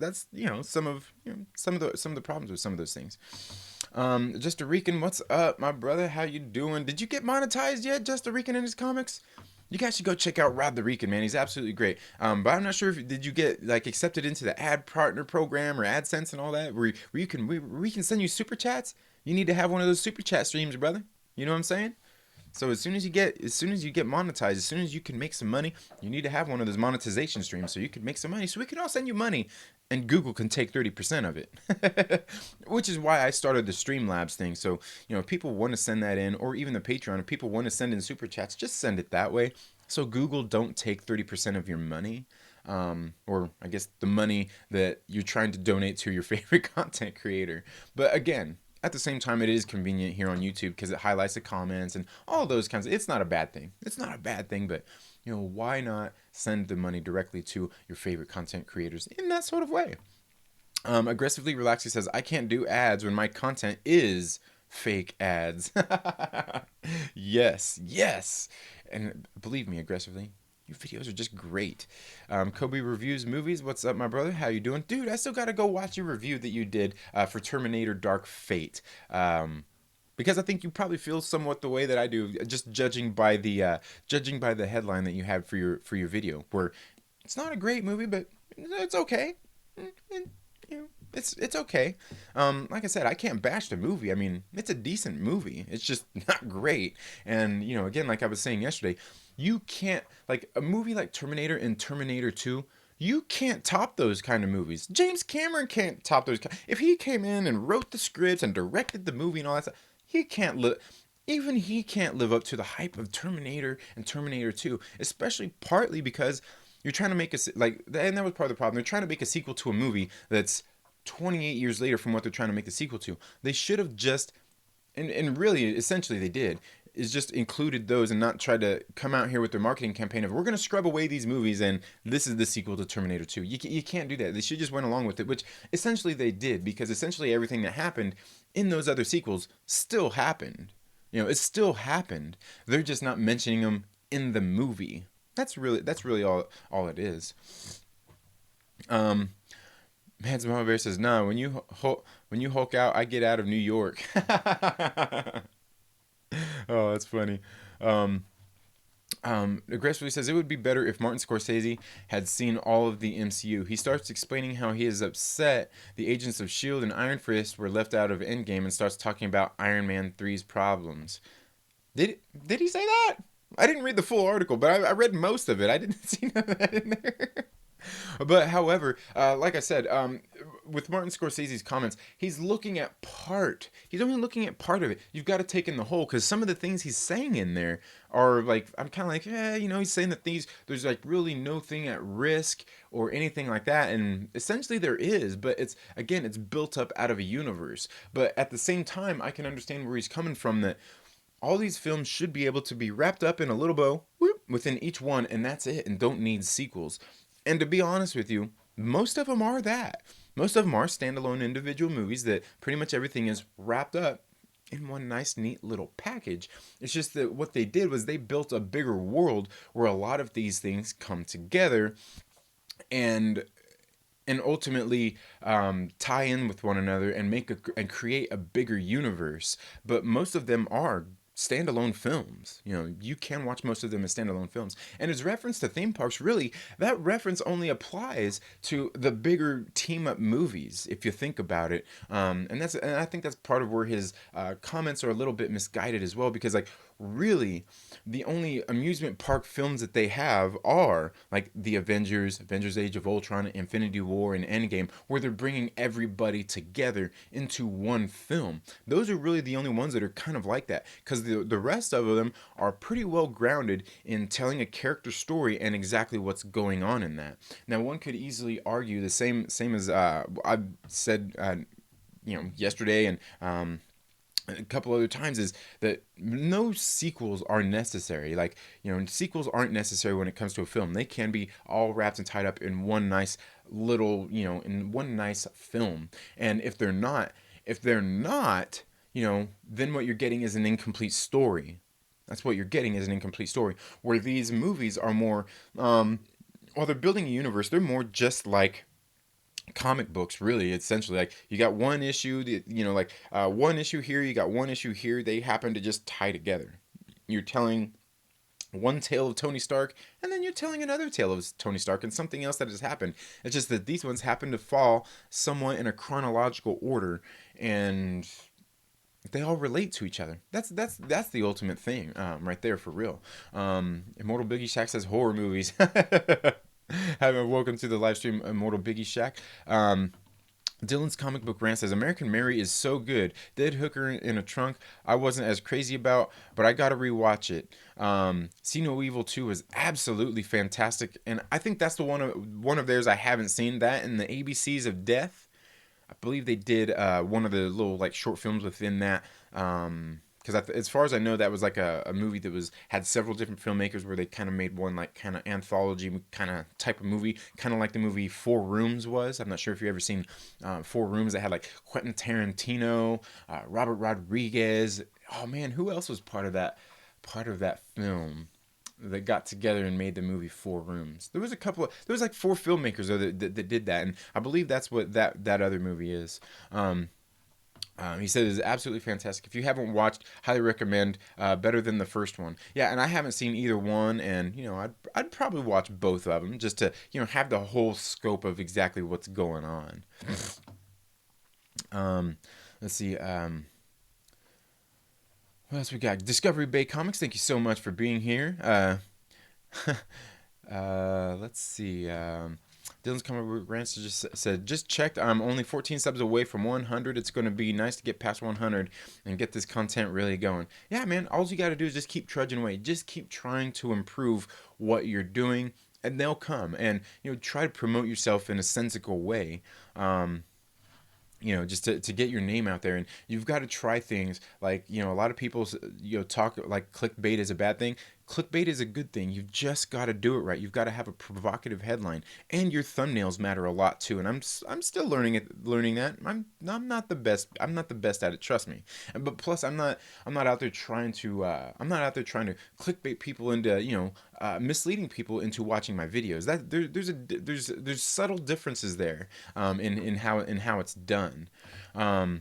Speaker 1: some of the problems with some of those things. Just a Rican, what's up, my brother? How you doing? Did you get monetized yet, Just a Rican, in his comics? You guys should go check out Rod the Rican, man. He's absolutely great. But I'm not sure if did you get like accepted into the ad partner program or AdSense and all that, where we can send you super chats. You need to have one of those super chat streams, brother. You know what I'm saying? So as soon as you get monetized, as soon as you can make some money, you need to have one of those monetization streams so you can make some money. So we can all send you money, and Google can take 30% of it. Which is why I started the Streamlabs thing. So if people want to send that in, or even the Patreon, if people want to send in super chats, just send it that way. So Google don't take 30% of your money. Or I guess the money that you're trying to donate to your favorite content creator. But again, at the same time, it is convenient here on YouTube because it highlights the comments and all those kinds of. It's not a bad thing. It's not a bad thing, but why not send the money directly to your favorite content creators in that sort of way? Aggressively Relaxing says, I can't do ads when my content is fake ads. Yes. And believe me, Aggressively, your videos are just great. Kobe Reviews Movies, what's up, my brother? How you doing? Dude, I still got to go watch your review that you did for Terminator Dark Fate. Because I think you probably feel somewhat the way that I do, just judging by the headline that you had for your video, where it's not a great movie, but it's okay. It's okay. Like I said, I can't bash the movie. I mean, it's a decent movie. It's just not great. And again, like I was saying yesterday, you can't, like a movie like Terminator and Terminator 2. You can't top those kind of movies. James Cameron can't top those. If he came in and wrote the scripts and directed the movie and all that stuff, he can't live. Even he can't live up to the hype of Terminator and Terminator 2, especially partly because you're trying to make and that was part of the problem. They're trying to make a sequel to a movie that's 28 years later from what they're trying to make the sequel to. They should have just, and really, essentially they did. is just included those and not try to come out here with their marketing campaign of we're going to scrub away these movies and this is the sequel to Terminator 2. You can't do that. They should just went along with it, which essentially they did, because essentially everything that happened in those other sequels still happened. It still happened. They're just not mentioning them in the movie. That's really all it is. Um, Man's Mama Bear says, "Nah, when you Hulk out, I get out of New York." Oh, that's funny. Um, Aggressively says it would be better if Martin Scorsese had seen all of the MCU. He starts explaining how he is upset the Agents of S.H.I.E.L.D. and Iron Fist were left out of Endgame and starts talking about Iron Man 3's problems. Did did he say that? I didn't read the full article, but I read most of it. I didn't see none of that in there. But however, like I said, with Martin Scorsese's comments, he's looking at part. He's only looking at part of it. You've got to take in the whole, because some of the things he's saying in there are like, I'm kind of like, yeah, he's saying that there's like really no thing at risk or anything like that, and essentially there is, but it's built up out of a universe. But at the same time, I can understand where he's coming from, that all these films should be able to be wrapped up in a little bow within each one, and that's it, and don't need sequels. And to be honest with you, most of them are that. Most of them are standalone individual movies that pretty much everything is wrapped up in one nice, neat little package. It's just that what they did was they built a bigger world where a lot of these things come together and ultimately tie in with one another and and create a bigger universe. But most of them are standalone films. You can watch most of them as standalone films. And his reference to theme parks, really, that reference only applies to the bigger team up movies, if you think about it. And I think that's part of where his comments are a little bit misguided as well, because like really the only amusement park films that they have are like the Avengers Age of Ultron, Infinity War, and Endgame, where they're bringing everybody together into one film. Those are really the only ones that are kind of like that, because the rest of them are pretty well grounded in telling a character story and exactly what's going on in that. Now, one could easily argue the same as I've said yesterday, and a couple other times, is that no sequels are necessary. Like, sequels aren't necessary when it comes to a film. They can be all wrapped and tied up in one nice little, in one nice film. And if they're not, then what you're getting is an incomplete story. That's what you're getting, is an incomplete story. Where these movies are more, while they're building a universe, they're more just like comic books, really. Essentially, like, you got one issue, one issue here, you got one issue here, they happen to just tie together. You're telling one tale of Tony Stark, and then you're telling another tale of Tony Stark and something else that has happened. It's just that these ones happen to fall somewhat in a chronological order, and they all relate to each other. That's the ultimate thing, right there, for real. Immortal Biggie Shack says horror movies. Welcome to the live stream, Immortal Biggie Shack. Dylan's comic book rant says American Mary is so good. Dead hooker in a trunk I wasn't as crazy about, but I gotta rewatch it. See No Evil 2 is absolutely fantastic, and I think that's the one of theirs I haven't seen. That and the ABCs of Death. I believe they did one of the little like short films within that. Because as far as I know, that was like a movie that had several different filmmakers, where they kind of made one like kind of anthology kind of type of movie, kind of like the movie Four Rooms was. I'm not sure if you've ever seen Four Rooms. That had like Quentin Tarantino, Robert Rodriguez. Oh man, who else was part of that film that got together and made the movie Four Rooms? There was like four filmmakers though that did that, and I believe that's what that other movie is. He said it's absolutely fantastic. If you haven't watched, highly recommend. Better than the first one. Yeah, and I haven't seen either one, and I'd probably watch both of them just to have the whole scope of exactly what's going on. Let's see. What else we got? Discovery Bay Comics. Thank you so much for being here. Let's see. Dylan's comic book rants just said, just checked. I'm only 14 subs away from 100. It's going to be nice to get past 100 and get this content really going. Yeah, man. All you got to do is just keep trudging away. Just keep trying to improve what you're doing, and they'll come. And try to promote yourself in a sensical way. just to get your name out there. And you've got to try things like, a lot of people, talk like clickbait is a bad thing. Clickbait is a good thing. You've just got to do it right. You've got to have a provocative headline, and your thumbnails matter a lot too. And I'm still learning that. I'm not the best. I'm not the best at it. Trust me. But plus, I'm not out there trying to clickbait people into, misleading people into watching my videos. That there's subtle differences there, in how it's done. Um,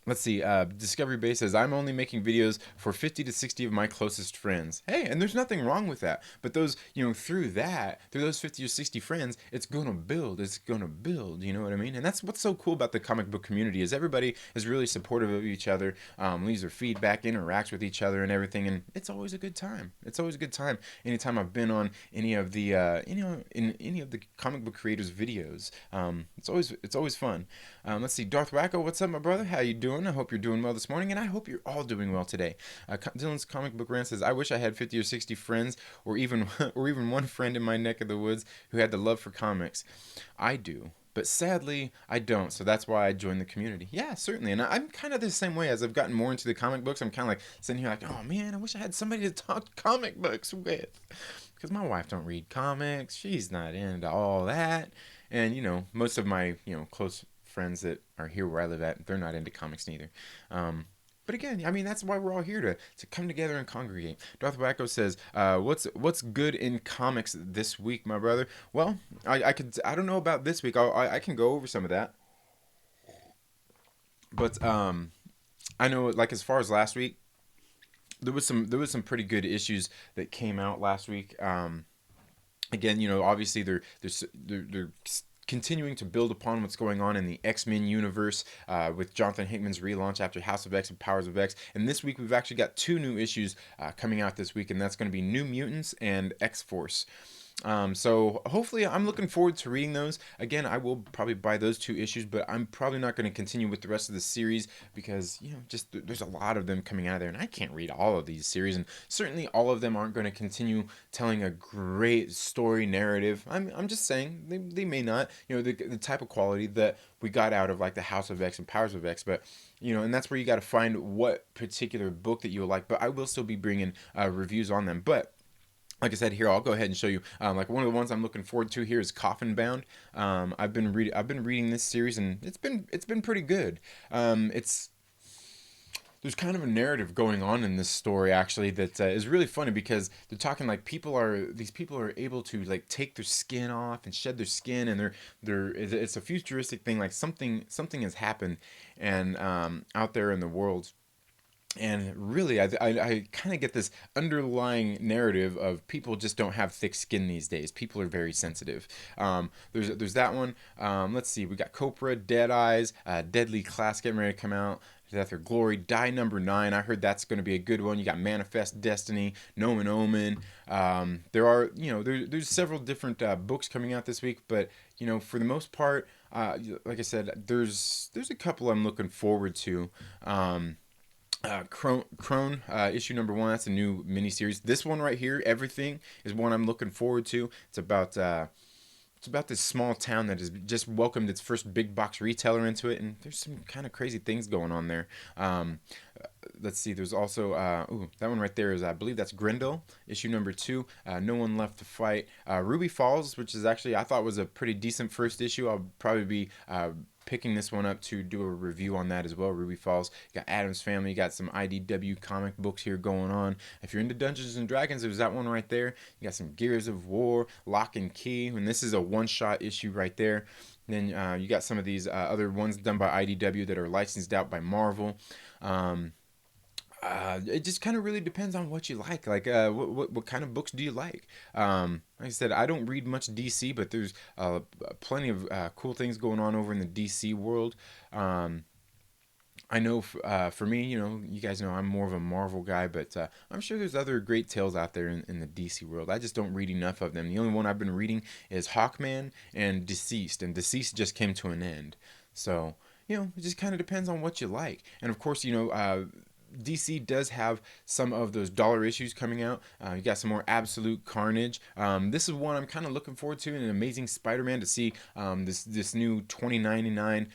Speaker 1: Let's see. Discovery Base says, I'm only making videos for 50 to 60 of my closest friends. Hey, and there's nothing wrong with that. But those, through those 50 or 60 friends, it's going to build. It's going to build. You know what I mean? And that's what's so cool about the comic book community is everybody is really supportive of each other, leaves their feedback, interacts with each other and everything. And it's always a good time. It's always a good time. Anytime I've been on any of the, in any of the comic book creators' videos, it's always fun. Let's see. Darth Wacko, what's up, my brother? How you doing? I hope you're doing well this morning, and I hope you're all doing well today. Dylan's comic book rant says, "I wish I had 50 or 60 friends, or even or even one friend in my neck of the woods who had the love for comics. I do, but sadly, I don't. So that's why I joined the community." Yeah, certainly, and I'm kind of the same way. As I've gotten more into the comic books, I'm kind of like sitting here like, "Oh man, I wish I had somebody to talk comic books with," because my wife don't read comics. She's not into all that, and most of my close friends that are here where I live at, they're not into comics neither. But again, I mean, that's why we're all here to come together and congregate. Darth Wacko says, "What's good in comics this week, my brother?" Well, I don't know about this week. I can go over some of that, but I know, like, as far as last week, there was some pretty good issues that came out last week. Again, obviously they're continuing to build upon what's going on in the X-Men universe, with Jonathan Hickman's relaunch after House of X and Powers of X. And this week we've actually got two new issues coming out this week, and that's going to be New Mutants and X-Force. So hopefully I'm looking forward to reading those. Again, I will probably buy those two issues, but I'm probably not going to continue with the rest of the series because, just there's a lot of them coming out of there, and I can't read all of these series, and certainly all of them aren't going to continue telling a great story narrative. I'm just saying they may not, the type of quality that we got out of like the House of X and Powers of X, but and that's where you got to find what particular book that you like. But I will still be bringing reviews on them, but like I said, here I'll go ahead and show you. Like one of the ones I'm looking forward to here is Coffin Bound. I've been reading this series, and it's been pretty good. It's There's kind of a narrative going on in this story actually that is really funny because they're talking like these people are able to like take their skin off and shed their skin, and it's a futuristic thing, like something has happened and out there in the world. And really, I kind of get this underlying narrative of people just don't have thick skin these days. People are very sensitive. There's that one. Let's see. We got Copra, Dead Eyes, Deadly Class getting ready to come out. Death or Glory, Die Number 9. I heard that's going to be a good one. You got Manifest Destiny, Nomen Omen. There's several different books coming out this week, but for the most part, like I said, there's a couple I'm looking forward to. Crone, issue number 1. That's a new miniseries. This one right here, Everything, is one I'm looking forward to. It's about this small town that has just welcomed its first big box retailer into it, and there's some kind of crazy things going on there. Let's see. There's also that one right there is, I believe that's Grendel, issue number 2. No One Left to Fight. Ruby Falls, which is actually, I thought was a pretty decent first issue. I'll probably be picking this one up to do a review on that as well. Ruby Falls. You got Addams Family. You got some IDW comic books here going on. If you're into Dungeons and Dragons, there's that one right there. You got some Gears of War, Lock and Key, and this is a one-shot issue right there. Then you got some of these other ones done by IDW that are licensed out by Marvel. It just kind of really depends on what you like. Like, what kind of books do you like? Like I said, I don't read much DC, but there's plenty of cool things going on over in the DC world. I know for me, you guys know I'm more of a Marvel guy, but I'm sure there's other great tales out there in the DC world. I just don't read enough of them. The only one I've been reading is Hawkman and Deceased, and Deceased just came to an end. So, it just kind of depends on what you like. And of course, DC does have some of those dollar issues coming out. You got some more Absolute Carnage. This is one I'm kind of looking forward to, an Amazing Spider-Man, to see this new 2099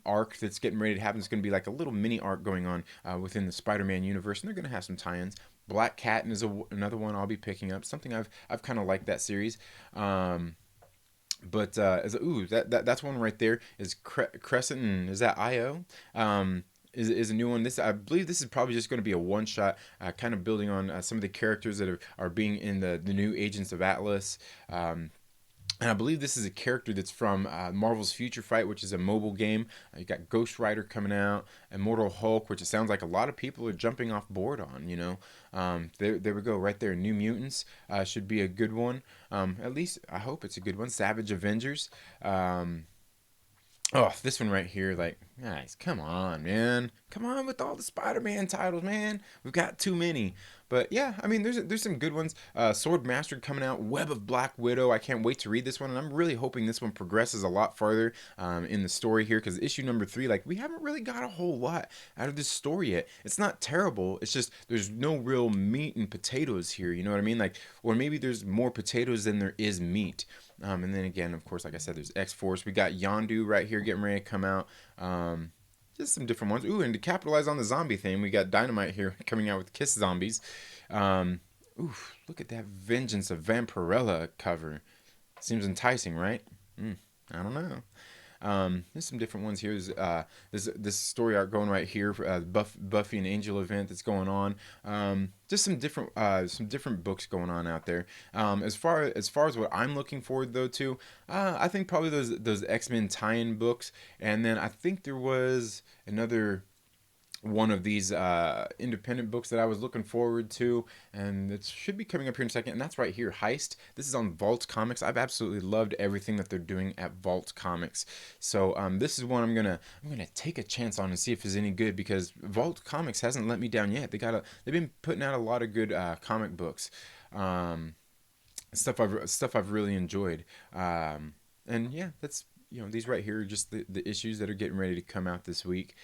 Speaker 1: arc that's getting ready to happen. It's going to be like a little mini arc going on within the Spider-Man universe, and they're going to have some tie-ins. Black Cat is another one I'll be picking up. Something I've kind of liked that series. But that's one right there. Is Crescent, and is that IO? Is a new one. This, I believe, this is probably just going to be a one shot, kind of building on some of the characters that are being in the new Agents of Atlas. And I believe this is a character that's from Marvel's Future Fight, which is a mobile game. You got Ghost Rider coming out, Immortal Hulk, which it sounds like a lot of people are jumping off board on. There we go, right there. New Mutants should be a good one. At least I hope it's a good one. Savage Avengers. Oh, this one right here, like, guys, come on, man. Come on with all the Spider-Man titles, man. We've got too many. But yeah, I mean, there's some good ones. Sword Mastered coming out, Web of Black Widow. I can't wait to read this one, and I'm really hoping this one progresses a lot farther in the story here, because issue number 3, like, we haven't really got a whole lot out of this story yet. It's not terrible. It's just there's no real meat and potatoes here. You know what I mean? Like, or maybe there's more potatoes than there is meat. And then again, of course, like I said, there's X-Force. We got Yondu right here getting ready to come out. Just some different ones. Ooh, and to capitalize on the zombie theme, we got Dynamite here coming out with Kiss Zombies. Ooh, look at that Vengeance of Vampirella cover. Seems enticing, right? I don't know. There's some different ones here. There's this story arc going right here for Buffy and Angel event that's going on. Just some different books going on out there. As far as what I'm looking forward though to, I think probably those X-Men tie-in books, and then I think there was another one of these independent books that I was looking forward to, and it should be coming up here in a second, and that's right here, Heist. This is on Vault Comics. I've absolutely loved everything that they're doing at Vault Comics. So this is one I'm gonna take a chance on and see if it's any good, because Vault Comics hasn't let me down yet. They've been putting out a lot of good comic books, stuff I've really enjoyed, and yeah, that's, these right here are just the issues that are getting ready to come out this week.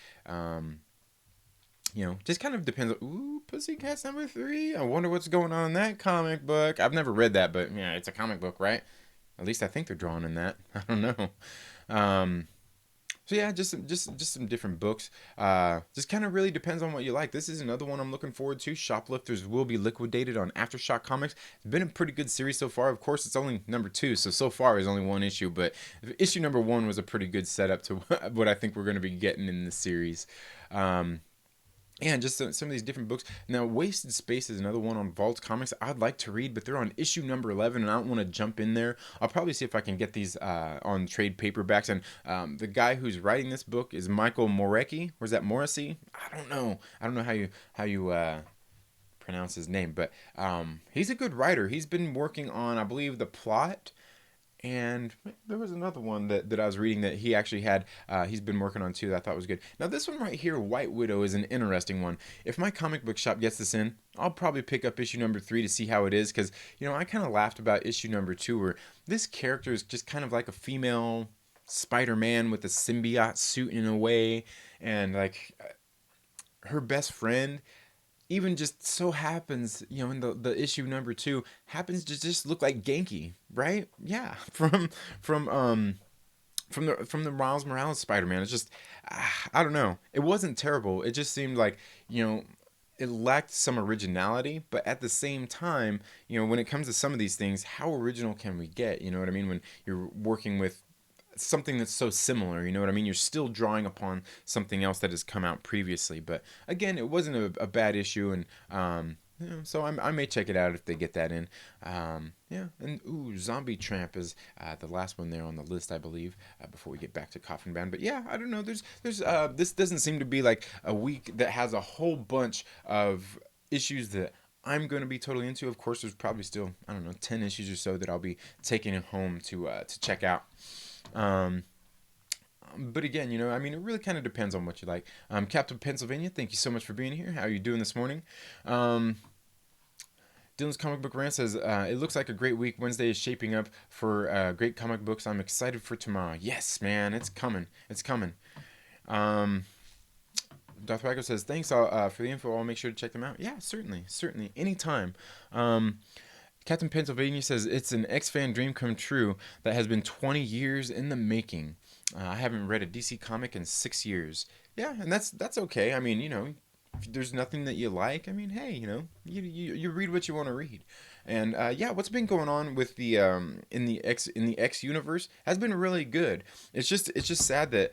Speaker 1: Just kind of depends on, ooh, Pussycats number 3. I wonder what's going on in that comic book. I've never read that, but yeah, it's a comic book, right? At least I think they're drawing in that. I don't know. So yeah, just some different books. Just kind of really depends on what you like. This is another one I'm looking forward to. Shoplifters Will Be Liquidated on Aftershock Comics. It's been a pretty good series so far. Of course, it's only number 2, so far is only one issue, but issue number 1 was a pretty good setup to what I think we're going to be getting in the series. Yeah, and just some of these different books. Now, Wasted Space is another one on Vault Comics I'd like to read, but they're on issue number 11, and I don't want to jump in there. I'll probably see if I can get these on trade paperbacks. And the guy who's writing this book is Michael Morecki. Or is that Morrissey? I don't know. I don't know how you pronounce his name, but he's a good writer. He's been working on, I believe, The Plot. And there was another one that I was reading that he actually had, he's been working on too, that I thought was good. Now this one right here, White Widow, is an interesting one. If my comic book shop gets this in, I'll probably pick up issue number 3 to see how it is, because, I kind of laughed about issue number 2, where this character is just kind of like a female Spider-Man with a symbiote suit in a way, and like her best friend even just so happens, in the issue number 2, happens to just look like Genki, right? Yeah, from the Miles Morales Spider-Man. It's just, I don't know. It wasn't terrible. It just seemed like, it lacked some originality, but at the same time, when it comes to some of these things, how original can we get? You know what I mean? When you're working with something that's so similar, you know what I mean? You're still drawing upon something else that has come out previously, but again, it wasn't a bad issue, and so I may check it out if they get that in. Yeah, and ooh, Zombie Tramp is the last one there on the list, I believe, before we get back to Coffin Band. But yeah, I don't know. There's this doesn't seem to be like a week that has a whole bunch of issues that I'm going to be totally into. Of course, there's probably still, I don't know, 10 issues or so that I'll be taking it home to check out. But again, I mean, it really kind of depends on what you like. Captain Pennsylvania, thank you so much for being here. How are you doing this morning? Dylan's Comic Book Rant says, it looks like a great week. Wednesday is shaping up for great comic books. I'm excited for tomorrow. Yes, man, it's coming. It's coming. Darth Wacko says, thanks for the info. I'll make sure to check them out. Yeah, certainly. Certainly. Anytime. Captain Pennsylvania says, it's an X-Fan dream come true that has been 20 years in the making. I haven't read a DC comic in 6 years. Yeah, and that's okay. I mean, if there's nothing that you like, I mean, hey, you read what you want to read. And yeah, what's been going on with the in the X universe has been really good. It's just sad that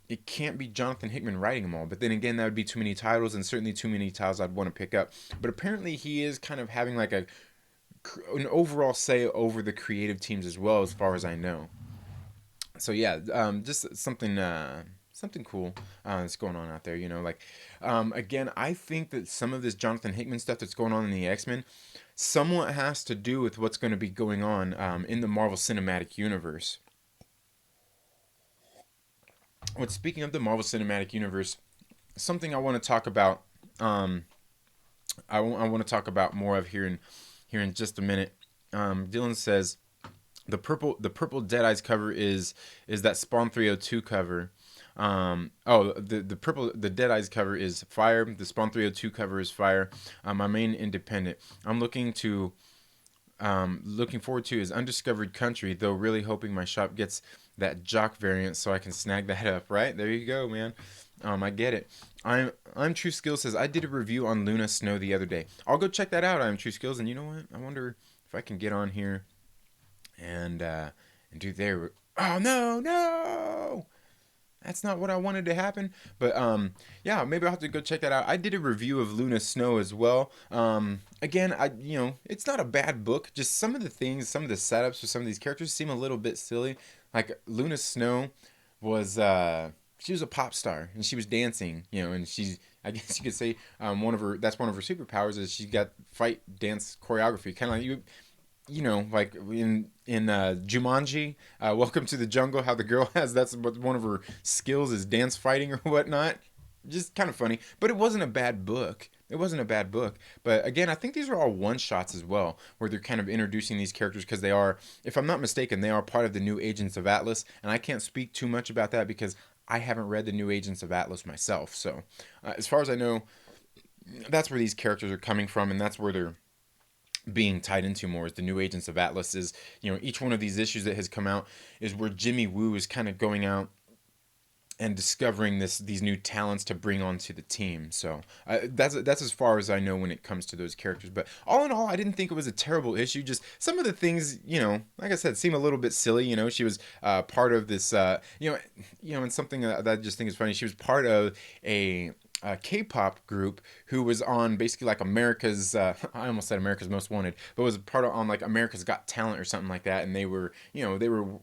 Speaker 1: it can't be Jonathan Hickman writing them all. But then again, that would be too many titles, and certainly too many titles I'd want to pick up. But apparently, he is kind of having like an overall say over the creative teams as well, as far as I know. So yeah, just something cool that's going on out there. Like again, I think that some of this Jonathan Hickman stuff that's going on in the X-Men somewhat has to do with what's going to be going on in the Marvel Cinematic Universe. But speaking of the Marvel Cinematic Universe, something I want to talk about. I want to talk about more of here in just a minute. Dylan says the purple Dead Eyes cover is that Spawn 302 cover. The Dead Eyes cover is fire. The Spawn 302 cover is fire. My main independent. I'm looking forward to is Undiscovered Country, though really hoping my shop gets that Jock variant so I can snag that up. Right there you go, man. I get it. I'm True Skills says I did a review on Luna Snow the other day. I'll go check that out. I'm True Skills, and you know what? I wonder if I can get on here and do their. Oh no! That's not what I wanted to happen. But yeah, maybe I'll have to go check that out. I did a review of Luna Snow as well. Again, it's not a bad book. Just some of the things, some of the setups for some of these characters seem a little bit silly. Like Luna Snow was she was a pop star and she was dancing, and she's, I guess you could say, that's one of her superpowers is she's got fight dance choreography, kind of like like in Jumanji, Welcome to the Jungle, how the girl has that's what one of her skills is dance fighting or whatnot. Just kind of funny, but it wasn't a bad book. It wasn't a bad book. But again, I think these are all one shots as well, where they're kind of introducing these characters because they are, if I'm not mistaken, they are part of the new Agents of Atlas, and I can't speak too much about that because I haven't read the new Agents of Atlas myself. So, as far as I know, that's where these characters are coming from, and that's where they're being tied into more, is the new Agents of Atlas. Is each one of these issues that has come out is where Jimmy Woo is kind of going out and discovering these new talents to bring onto the team. So that's as far as I know when it comes to those characters. But all in all, I didn't think it was a terrible issue. Just some of the things, like I said, seem a little bit silly. She was part of this, and something that I just think is funny. She was part of a K-pop group who was on basically like America's I almost said America's Most Wanted, but was part of on like America's Got Talent or something like that, and they were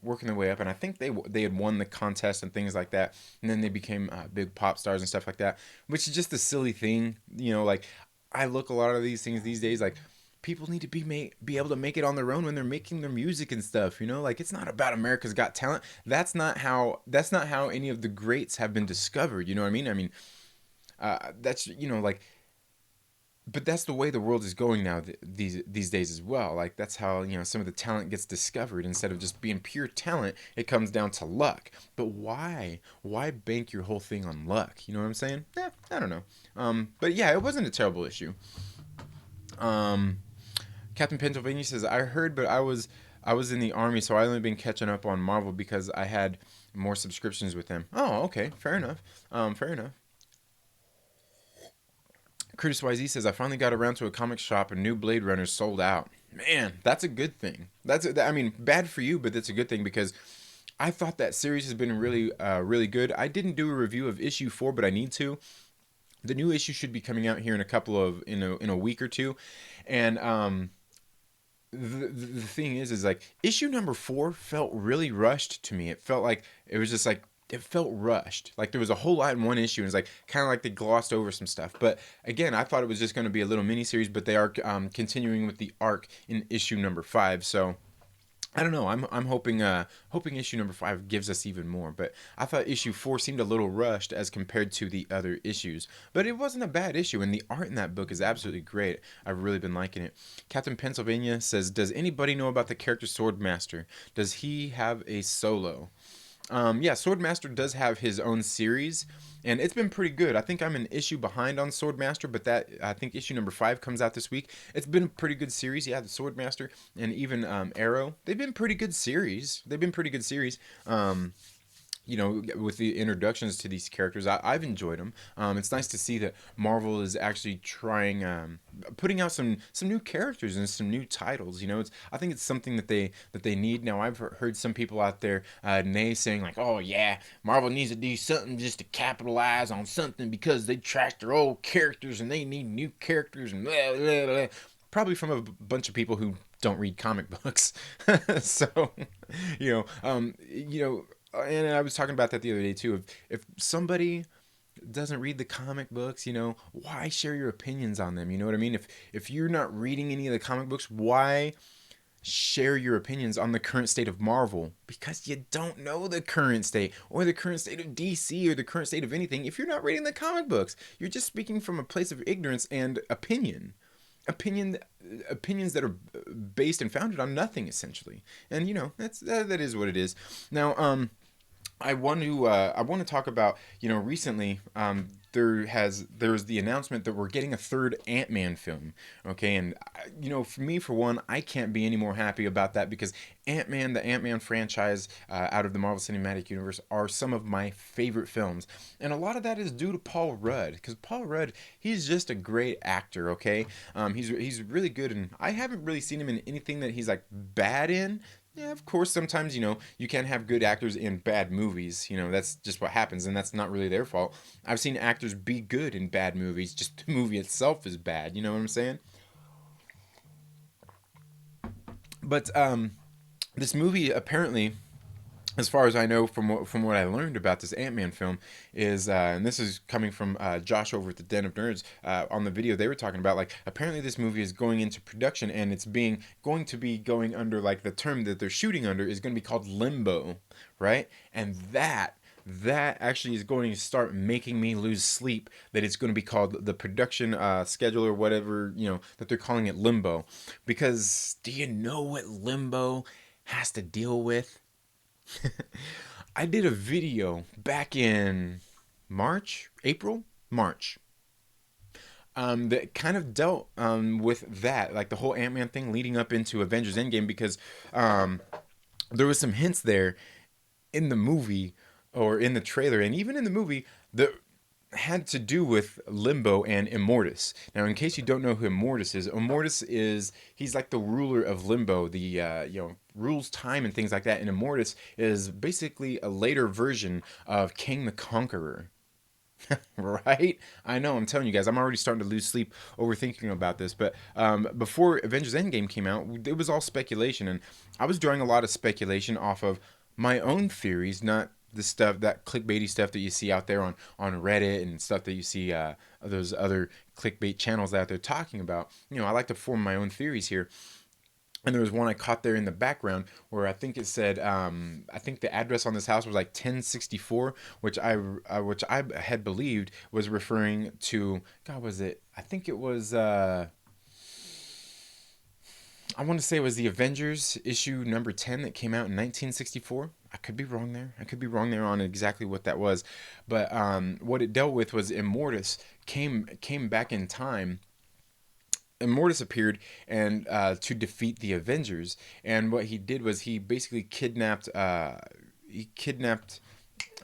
Speaker 1: working their way up, and I think they had won the contest and things like that, and then they became big pop stars and stuff like that, which is just a silly thing. Like I look a lot of these things these days like people need to be able to make it on their own when they're making their music and stuff. Like it's not about America's Got Talent. That's not how any of the greats have been discovered. You know what I mean? That's like, but that's the way the world is going now these days as well. Like that's how some of the talent gets discovered. Instead of just being pure talent, it comes down to luck. But why bank your whole thing on luck? You know what I'm saying? Yeah, I don't know. But yeah, it wasn't a terrible issue. Captain Pennsylvania says, I heard, but I was in the army, so I only been catching up on Marvel because I had more subscriptions with them. Oh, okay, fair enough. Fair enough. Curtis YZ says, I finally got around to a comic shop and new Blade Runner sold out. Man, that's a good thing. Bad for you, but that's a good thing because I thought that series has been really, really good. I didn't do a review of issue 4, but I need to. The new issue should be coming out here in a week or two, and the thing is like issue number 4 felt really rushed to me. It felt like it was just like it felt rushed. Like there was a whole lot in one issue, and it's like kind of like they glossed over some stuff. But again, I thought it was just going to be a little mini series, but they are continuing with the arc in issue number 5. So I don't know. I'm hoping issue number 5 gives us even more. But I thought issue 4 seemed a little rushed as compared to the other issues. But it wasn't a bad issue, and the art in that book is absolutely great. I've really been liking it. Captain Pennsylvania says, does anybody know about the character Swordmaster? Does he have a solo? Yeah, Swordmaster does have his own series, and it's been pretty good. I think I'm an issue behind on Swordmaster, but that I think issue number 5 comes out this week. It's been a pretty good series. Yeah, the Swordmaster and even Arrow, they've been pretty good series. They've been pretty good series. With the introductions to these characters, I've enjoyed them. It's nice to see that Marvel is actually trying, putting out some new characters and some new titles. I think it's something that they need now. I've heard some people out there naysaying like, "Oh yeah, Marvel needs to do something just to capitalize on something because they trashed their old characters and they need new characters and blah blah blah." Probably from a bunch of people who don't read comic books. So, and I was talking about that the other day too. If somebody doesn't read the comic books, why share your opinions on them? You know what I mean? If you're not reading any of the comic books, why share your opinions on the current state of Marvel? Because you don't know the current state or the current state of DC or the current state of anything if you're not reading the comic books. You're just speaking from a place of ignorance and opinion opinions that are based and founded on nothing essentially. And that is what it is. Now I want to talk about, recently, there's the announcement that we're getting a third Ant-Man film. Okay, and for me, for one, I can't be any more happy about that because the Ant-Man franchise, out of the Marvel Cinematic Universe, are some of my favorite films, and a lot of that is due to Paul Rudd, because Paul Rudd, he's just a great actor. Okay, he's really good, and I haven't really seen him in anything that he's like bad in. Yeah, of course, sometimes, you can't have good actors in bad movies. That's just what happens, and that's not really their fault. I've seen actors be good in bad movies, just the movie itself is bad. You know what I'm saying? But this movie apparently, as far as I know, from what I learned about this Ant-Man film, is and this is coming from Josh over at the Den of Nerds, on the video they were talking about, like, apparently this movie is going into production and it's being going to be going under, like, the term that they're shooting under is going to be called limbo, right? And that actually is going to start making me lose sleep, that it's going to be called the production schedule or whatever, that they're calling it limbo. Because do you know what limbo has to deal with? I did a video back in March, that kind of dealt with that, like the whole Ant Man thing leading up into Avengers Endgame, because um, there was some hints there in the movie or in the trailer, and even in the movie that had to do with Limbo and Immortus. Now, in case you don't know who Immortus is he's like the ruler of Limbo, the rules time and things like that. And Immortus is basically a later version of King the Conqueror. Right? I know, I'm telling you guys, I'm already starting to lose sleep overthinking about this. But before Avengers Endgame came out, it was all speculation. And I was drawing a lot of speculation off of my own theories, not the stuff, that clickbaity stuff that you see out there on Reddit and stuff that you see those other clickbait channels out there talking about. I like to form my own theories here. And there was one I caught there in the background where I think it said, I think the address on this house was like 1064, which I had believed was referring to, God, was it? I think it was, I want to say it was the Avengers issue number 10 that came out in 1964. I could be wrong there. I could be wrong there on exactly what that was. But what it dealt with was Immortus came back in time. Immortus appeared and to defeat the Avengers, and what he did was he basically kidnapped. He kidnapped.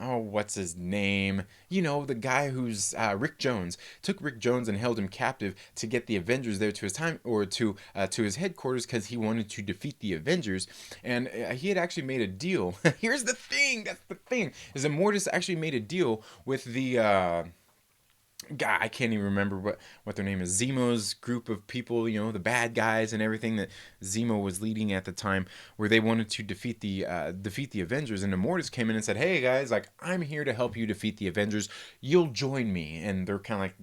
Speaker 1: Oh, what's his name? The guy who's Rick Jones. Took Rick Jones and held him captive to get the Avengers there to his time, or to his headquarters, because he wanted to defeat the Avengers. And he had actually made a deal. Here's the thing. That's the thing. Is Immortus actually made a deal with the. God, I can't even remember what their name is. Zemo's group of people, the bad guys and everything that Zemo was leading at the time, where they wanted to defeat the Avengers. And Immortus came in and said, "Hey guys, like, I'm here to help you defeat the Avengers. You'll join me." And they're kind of like,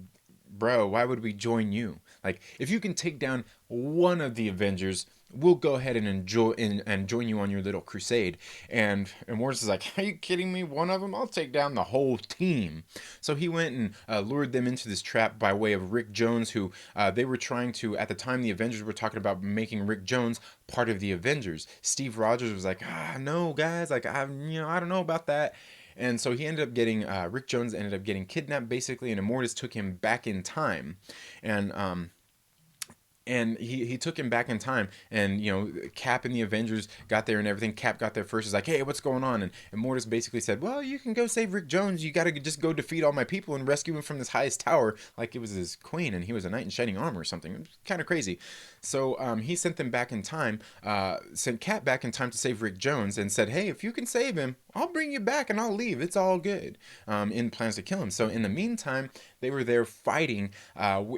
Speaker 1: "Bro, why would we join you? Like, if you can take down one of the Avengers, we'll go ahead and enjoy and join you on your little crusade. And Mortis is like, are you kidding me? One of them? I'll take down the whole team. So he went and lured them into this trap by way of Rick Jones, who they were trying to, at the time the Avengers were talking about making Rick Jones part of the Avengers. Steve Rogers was like, no guys, like I don't know about that. And so he ended up getting Rick Jones ended up getting kidnapped basically, and Immortus took him back in time, and he took him back in time, and Cap and the Avengers got there and everything. Cap got there first. He's like, hey, what's going on? And Mortis basically said, well, you can go save Rick Jones. You gotta just go defeat all my people and rescue him from this highest tower, like it was his queen and he was a knight in shining armor or something. It was kind of crazy. So he sent them back in time, sent Cap back in time to save Rick Jones, and said, hey, if you can save him, I'll bring you back and I'll leave. It's all good. In plans to kill him. So in the meantime, they were there fighting.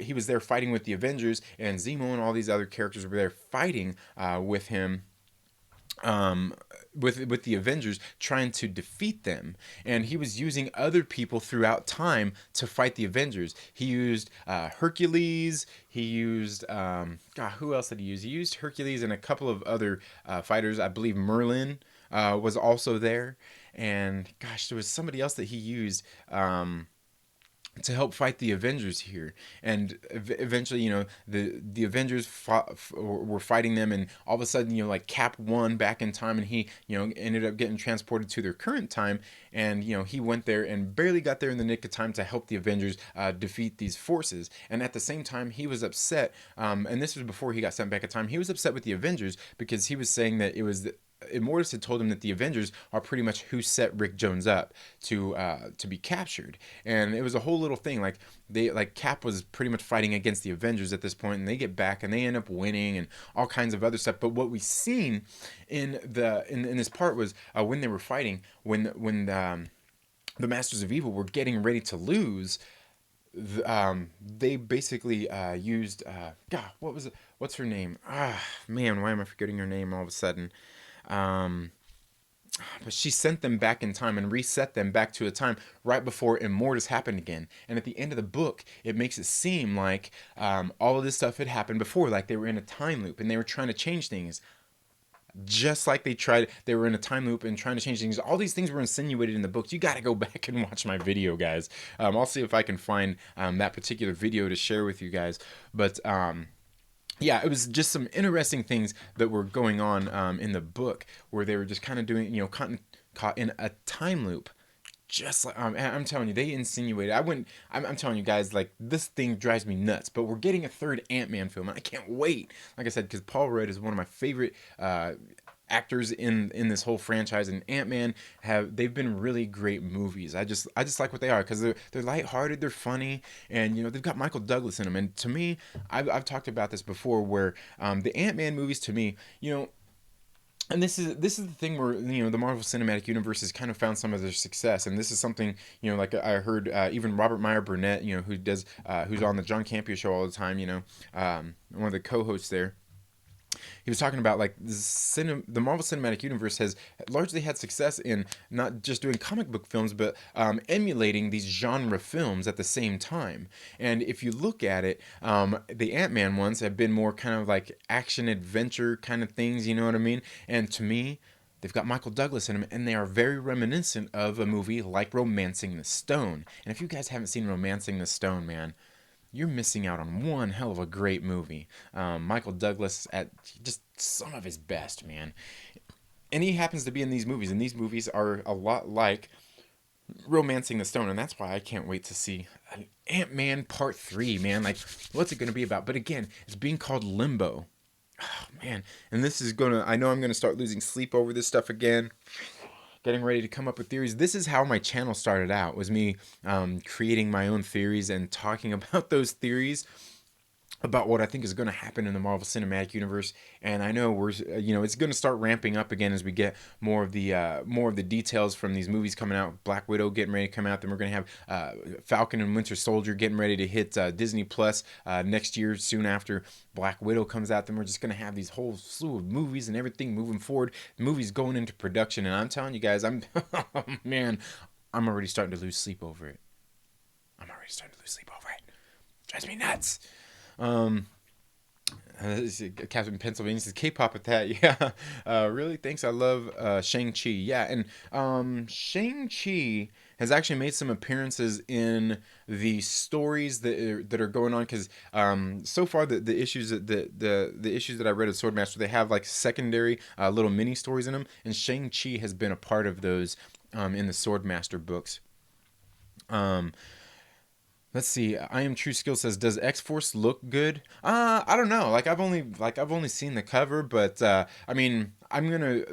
Speaker 1: He was there fighting with the Avengers, and Zemo and all these other characters were there fighting with him, with the Avengers, trying to defeat them. And he was using other people throughout time to fight the Avengers. He used Hercules. He used God, who else did he use? He used Hercules and a couple of other fighters. I believe Merlin was also there. And gosh, there was somebody else that he used to help fight the Avengers here. And eventually, the Avengers were fighting them, and all of a sudden, like Cap won back in time, and he, ended up getting transported to their current time, and he went there and barely got there in the nick of time to help the Avengers defeat these forces. And at the same time, he was upset, and this was before he got sent back in time. He was upset with the Avengers because he was saying that it was Immortus had told him that the Avengers are pretty much who set Rick Jones up to be captured, and it was a whole little thing. Like Cap was pretty much fighting against the Avengers at this point, and they get back and they end up winning and all kinds of other stuff. But what we seen in this part was when they were fighting, when the Masters of Evil were getting ready to lose. They basically used God. What was it? What's her name? Man, why am I forgetting her name all of a sudden? Um, but she sent them back in time and reset them back to a time right before Immortus happened again. And at the end of the book, it makes it seem like all of this stuff had happened before, like they were in a time loop and they were trying to change things. Just like they were in a time loop and trying to change things. All these things were insinuated in the books. You got to go back and watch my video, guys. I'll see if I can find that particular video to share with you guys. But yeah, it was just some interesting things that were going on in the book where they were just kind of doing, caught in a time loop. Just like I'm telling you, they insinuated. I'm telling you guys, like this thing drives me nuts. But we're getting a third Ant-Man film, and I can't wait. Like I said, because Paul Rudd is one of my favorite actors in this whole franchise, and Ant-Man they've been really great movies. I just like what they are because they're lighthearted, they're funny, and they've got Michael Douglas in them. And to me, I've talked about this before, where the Ant-Man movies to me, and this is the thing where the Marvel Cinematic Universe has kind of found some of their success, and this is something like I heard even Robert Meyer Burnett, who's on the John Campea show all the time, one of the co-hosts there. He was talking about like the Marvel Cinematic Universe has largely had success in not just doing comic book films, but emulating these genre films at the same time. And if you look at it, the Ant-Man ones have been more kind of like action adventure kind of things, you know what I mean? And to me, they've got Michael Douglas in them, and they are very reminiscent of a movie like Romancing the Stone. And if you guys haven't seen Romancing the Stone, man, you're missing out on one hell of a great movie. Michael Douglas at just some of his best, man. And he happens to be in these movies, and these movies are a lot like Romancing the Stone, and that's why I can't wait to see an Ant-Man Part 3, man. Like, what's it going to be about? But again, it's being called Limbo. Oh, man. And this is going to, I know I'm going to start losing sleep over this stuff again. Getting ready to come up with theories. This is how my channel started out, was me creating my own theories and talking about those theories about what I think is going to happen in the Marvel Cinematic Universe. And I know it's going to start ramping up again as we get more of the details from these movies coming out. Black Widow getting ready to come out. Then we're going to have Falcon and Winter Soldier getting ready to hit Disney Plus next year, soon after Black Widow comes out. Then we're just going to have these whole slew of movies and everything moving forward. Movies going into production, and I'm telling you guys, man, I'm already starting to lose sleep over it. Drives me nuts. Um, Captain Pennsylvania says K-pop at that. Yeah, really? Thanks. I love Shang-Chi. Yeah, and Shang-Chi has actually made some appearances in the stories that are going on because so far the issues the issues that I read of Swordmaster, they have like secondary little mini stories in them, and Shang-Chi has been a part of those in the Swordmaster books. Um, Let's see. I am True Skill says, "Does X Force look good?" I don't know. I've only seen the cover, but I mean, I'm gonna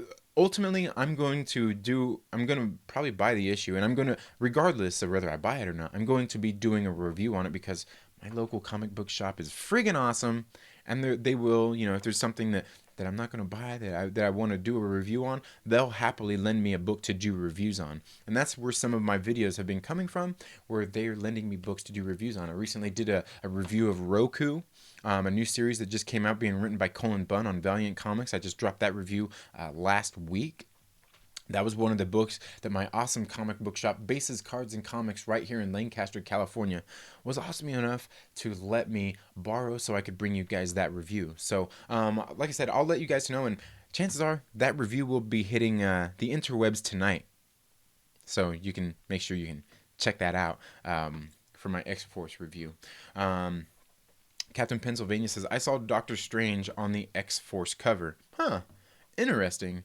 Speaker 1: probably buy the issue, and I'm gonna, regardless of whether I buy it or not, I'm going to be doing a review on it because my local comic book shop is friggin' awesome, and they will, if there's something that I'm not going to buy that I want to do a review on, they'll happily lend me a book to do reviews on. And that's where some of my videos have been coming from, where they're lending me books to do reviews on. I recently did a review of Roku, a new series that just came out being written by Colin Bunn on Valiant Comics. I just dropped that review last week. That was one of the books that my awesome comic book shop, Bases Cards and Comics, right here in Lancaster, California, was awesome enough to let me borrow so I could bring you guys that review. So, like I said, I'll let you guys know, and chances are that review will be hitting the interwebs tonight. So you can make sure you can check that out for my X-Force review. Captain Pennsylvania says, I saw Doctor Strange on the X-Force cover. Huh, interesting.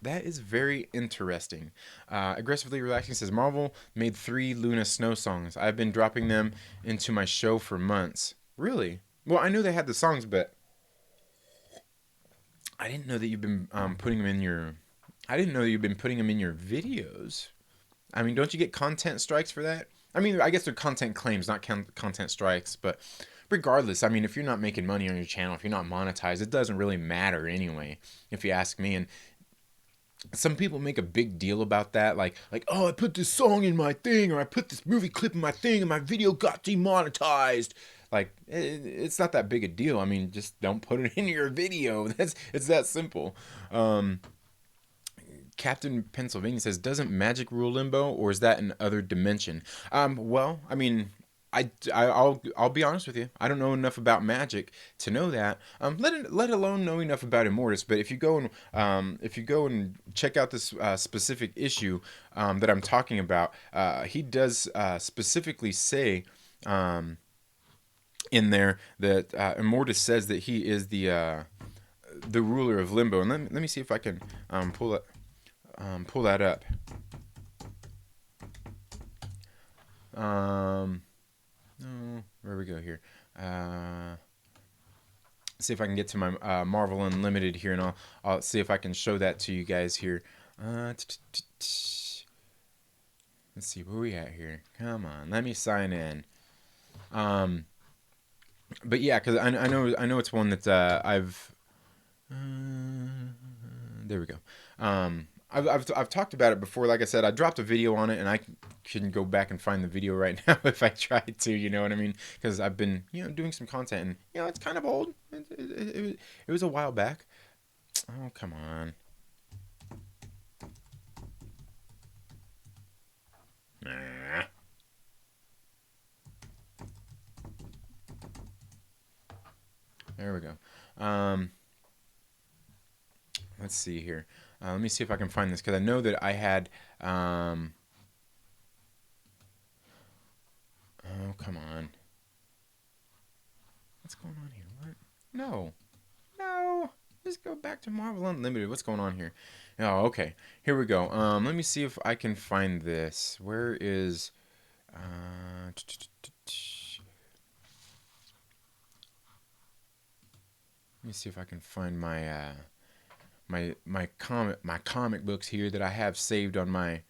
Speaker 1: That is very interesting. Aggressively Relaxing says, Marvel made 3 Luna Snow songs. I've been dropping them into my show for months. Really? Well, I knew they had the songs, but I didn't know that you've been putting them in your. I didn't know that you've been putting them in your videos. I mean, don't you get content strikes for that? I mean, I guess they're content claims, not content strikes. But regardless, I mean, if you're not making money on your channel, if you're not monetized, it doesn't really matter anyway, if you ask me. And some people make a big deal about that, like oh, I put this song in my thing, or I put this movie clip in my thing, and my video got demonetized. Like it's not that big a deal. I mean, just don't put it in your video. It's that simple. Um, Captain Pennsylvania says, doesn't magic rule limbo, or is that an other dimension? Well, I mean, I'll be honest with you. I don't know enough about magic to know that. Let alone know enough about Immortus. But if you go and check out this specific issue that I'm talking about, he does specifically say in there that Immortus says that he is the ruler of Limbo. And let me see if I can pull that up. Oh, where we go here? See if I can get to my Marvel Unlimited here, and I'll see if I can show that to you guys here. Let's see where we at here. Come on, let me sign in. But yeah, because I know it's one that I've. There we go. I've talked about it before. Like I said, I dropped a video on it, and I couldn't go back and find the video right now if I tried to. You know what I mean? Because I've been doing some content, and it's kind of old. It was a while back. Oh, come on. Nah. There we go. Let's see here. Let me see if I can find this, because I know that I had. Oh, come on. What's going on here? What? No. No. Just go back to Marvel Unlimited. What's going on here? Oh, okay. Here we go. Let me see if I can find this. Where is. Let me see if I can find my comic books here that I have saved on my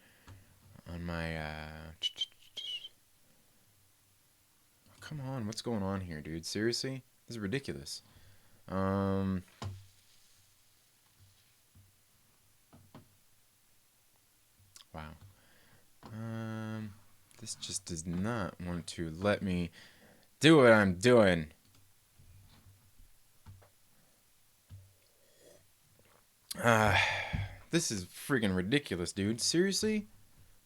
Speaker 1: come on, what's going on here, dude? Seriously? This is ridiculous. Wow. This just does not want to let me do what I'm doing. This is freaking ridiculous, dude. Seriously?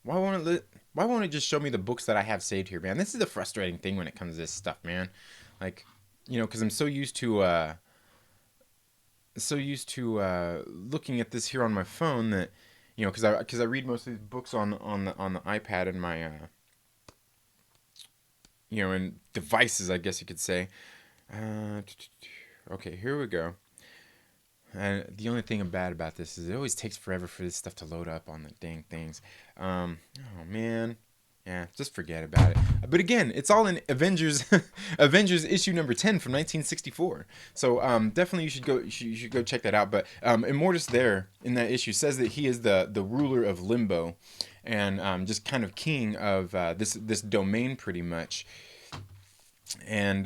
Speaker 1: Why won't it just show me the books that I have saved here, man? This is the frustrating thing when it comes to this stuff, man. Like, because I'm so used to so used to looking at this here on my phone that, you know, because I read most of these books on the iPad and my you know, and devices, I guess you could say. Okay, here we go. And the only thing bad about this is it always takes forever for this stuff to load up on the dang things. Oh man, yeah, just forget about it. But again, it's all in Avengers, Avengers issue number 10 from 1964. So definitely you should go check that out. But Immortus there in that issue says that he is the ruler of Limbo, and just kind of king of this domain pretty much. And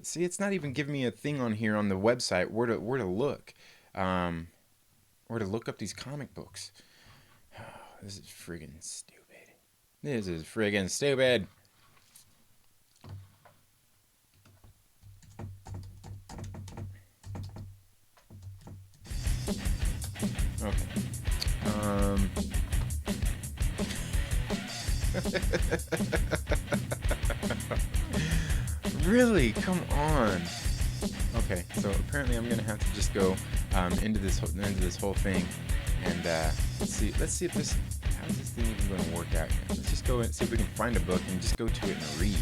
Speaker 1: see, it's not even giving me a thing on here on the website where to look, where to look up these comic books. Oh, this is friggin' stupid. This is friggin' stupid. Okay. Really? Come on. Okay, so apparently I'm gonna have to just go into this whole thing, and let's see if this how's this thing even gonna work out here. Let's just go and see if we can find a book and just go to it and read.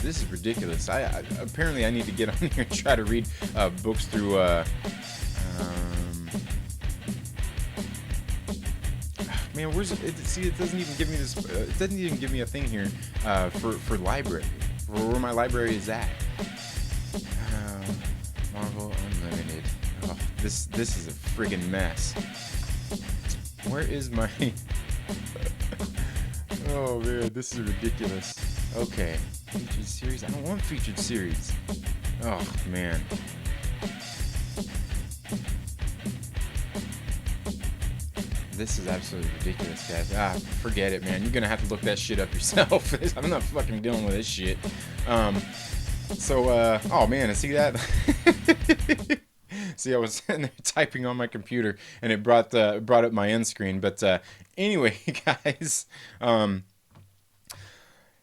Speaker 1: This is ridiculous. I apparently I need to get on here and try to read books through. Man, where's it? See, it doesn't even give me this. It doesn't even give me a thing here for library, for where my library is at. Marvel Unlimited. Oh, this is a friggin' mess. Where is my? Oh man, this is ridiculous. Okay. Featured series? I don't want featured series. Oh, man. This is absolutely ridiculous, guys. Forget it, man. You're gonna have to look that shit up yourself. I'm not fucking dealing with this shit. Oh man, see that? See, I was sitting there typing on my computer, and it brought up my end screen. But anyway, guys,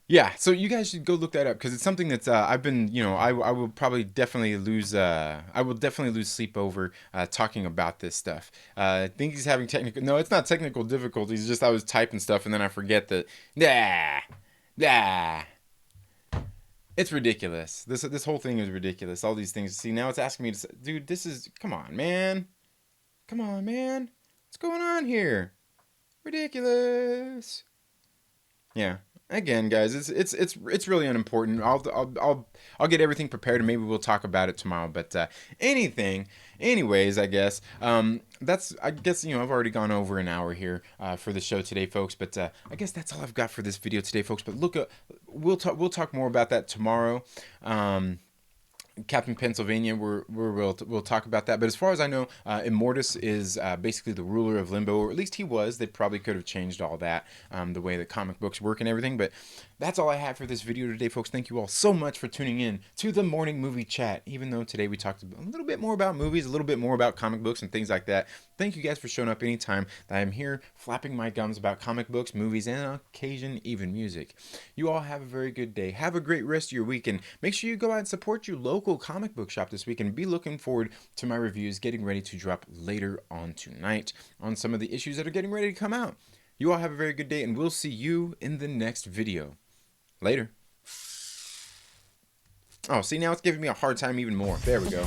Speaker 1: yeah, so you guys should go look that up because it's something that I've been, you know, I will probably definitely lose. I will definitely lose sleep over talking about this stuff. I think he's having technical. No, it's not technical difficulties. It's just I was typing stuff and then I forget that. It's ridiculous. This whole thing is ridiculous. All these things. See, now it's asking me to. Dude, this is. Come on, man. Come on, man. What's going on here? Ridiculous. Yeah. Again, guys, it's really unimportant. I'll get everything prepared and maybe we'll talk about it tomorrow. But anyways, I guess I guess you know I've already gone over an hour here for the show today, folks. But I guess that's all I've got for this video today, folks. But look, we'll talk more about that tomorrow. Captain Pennsylvania, we'll talk about that. But as far as I know, Immortus is basically the ruler of Limbo, or at least he was. They probably could have changed all that, the way that comic books work and everything. But that's all I have for this video today, folks. Thank you all so much for tuning in to the Morning Movie Chat. Even though today we talked a little bit more about movies, a little bit more about comic books and things like that. Thank you guys for showing up anytime that I'm here flapping my gums about comic books, movies, and on occasion even music. You all have a very good day. Have a great rest of your week, and make sure you go out and support your local comic book shop this week, and be looking forward to my reviews getting ready to drop later on tonight on some of the issues that are getting ready to come out. You all have a very good day, and we'll see you in the next video. Later. Oh, see, now it's giving me a hard time even more. There we go.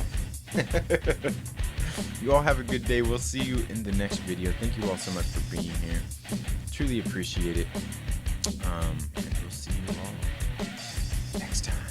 Speaker 1: You all have a good day. We'll see you in the next video. Thank you all so much for being here. Truly appreciate it. And we'll see you all next time.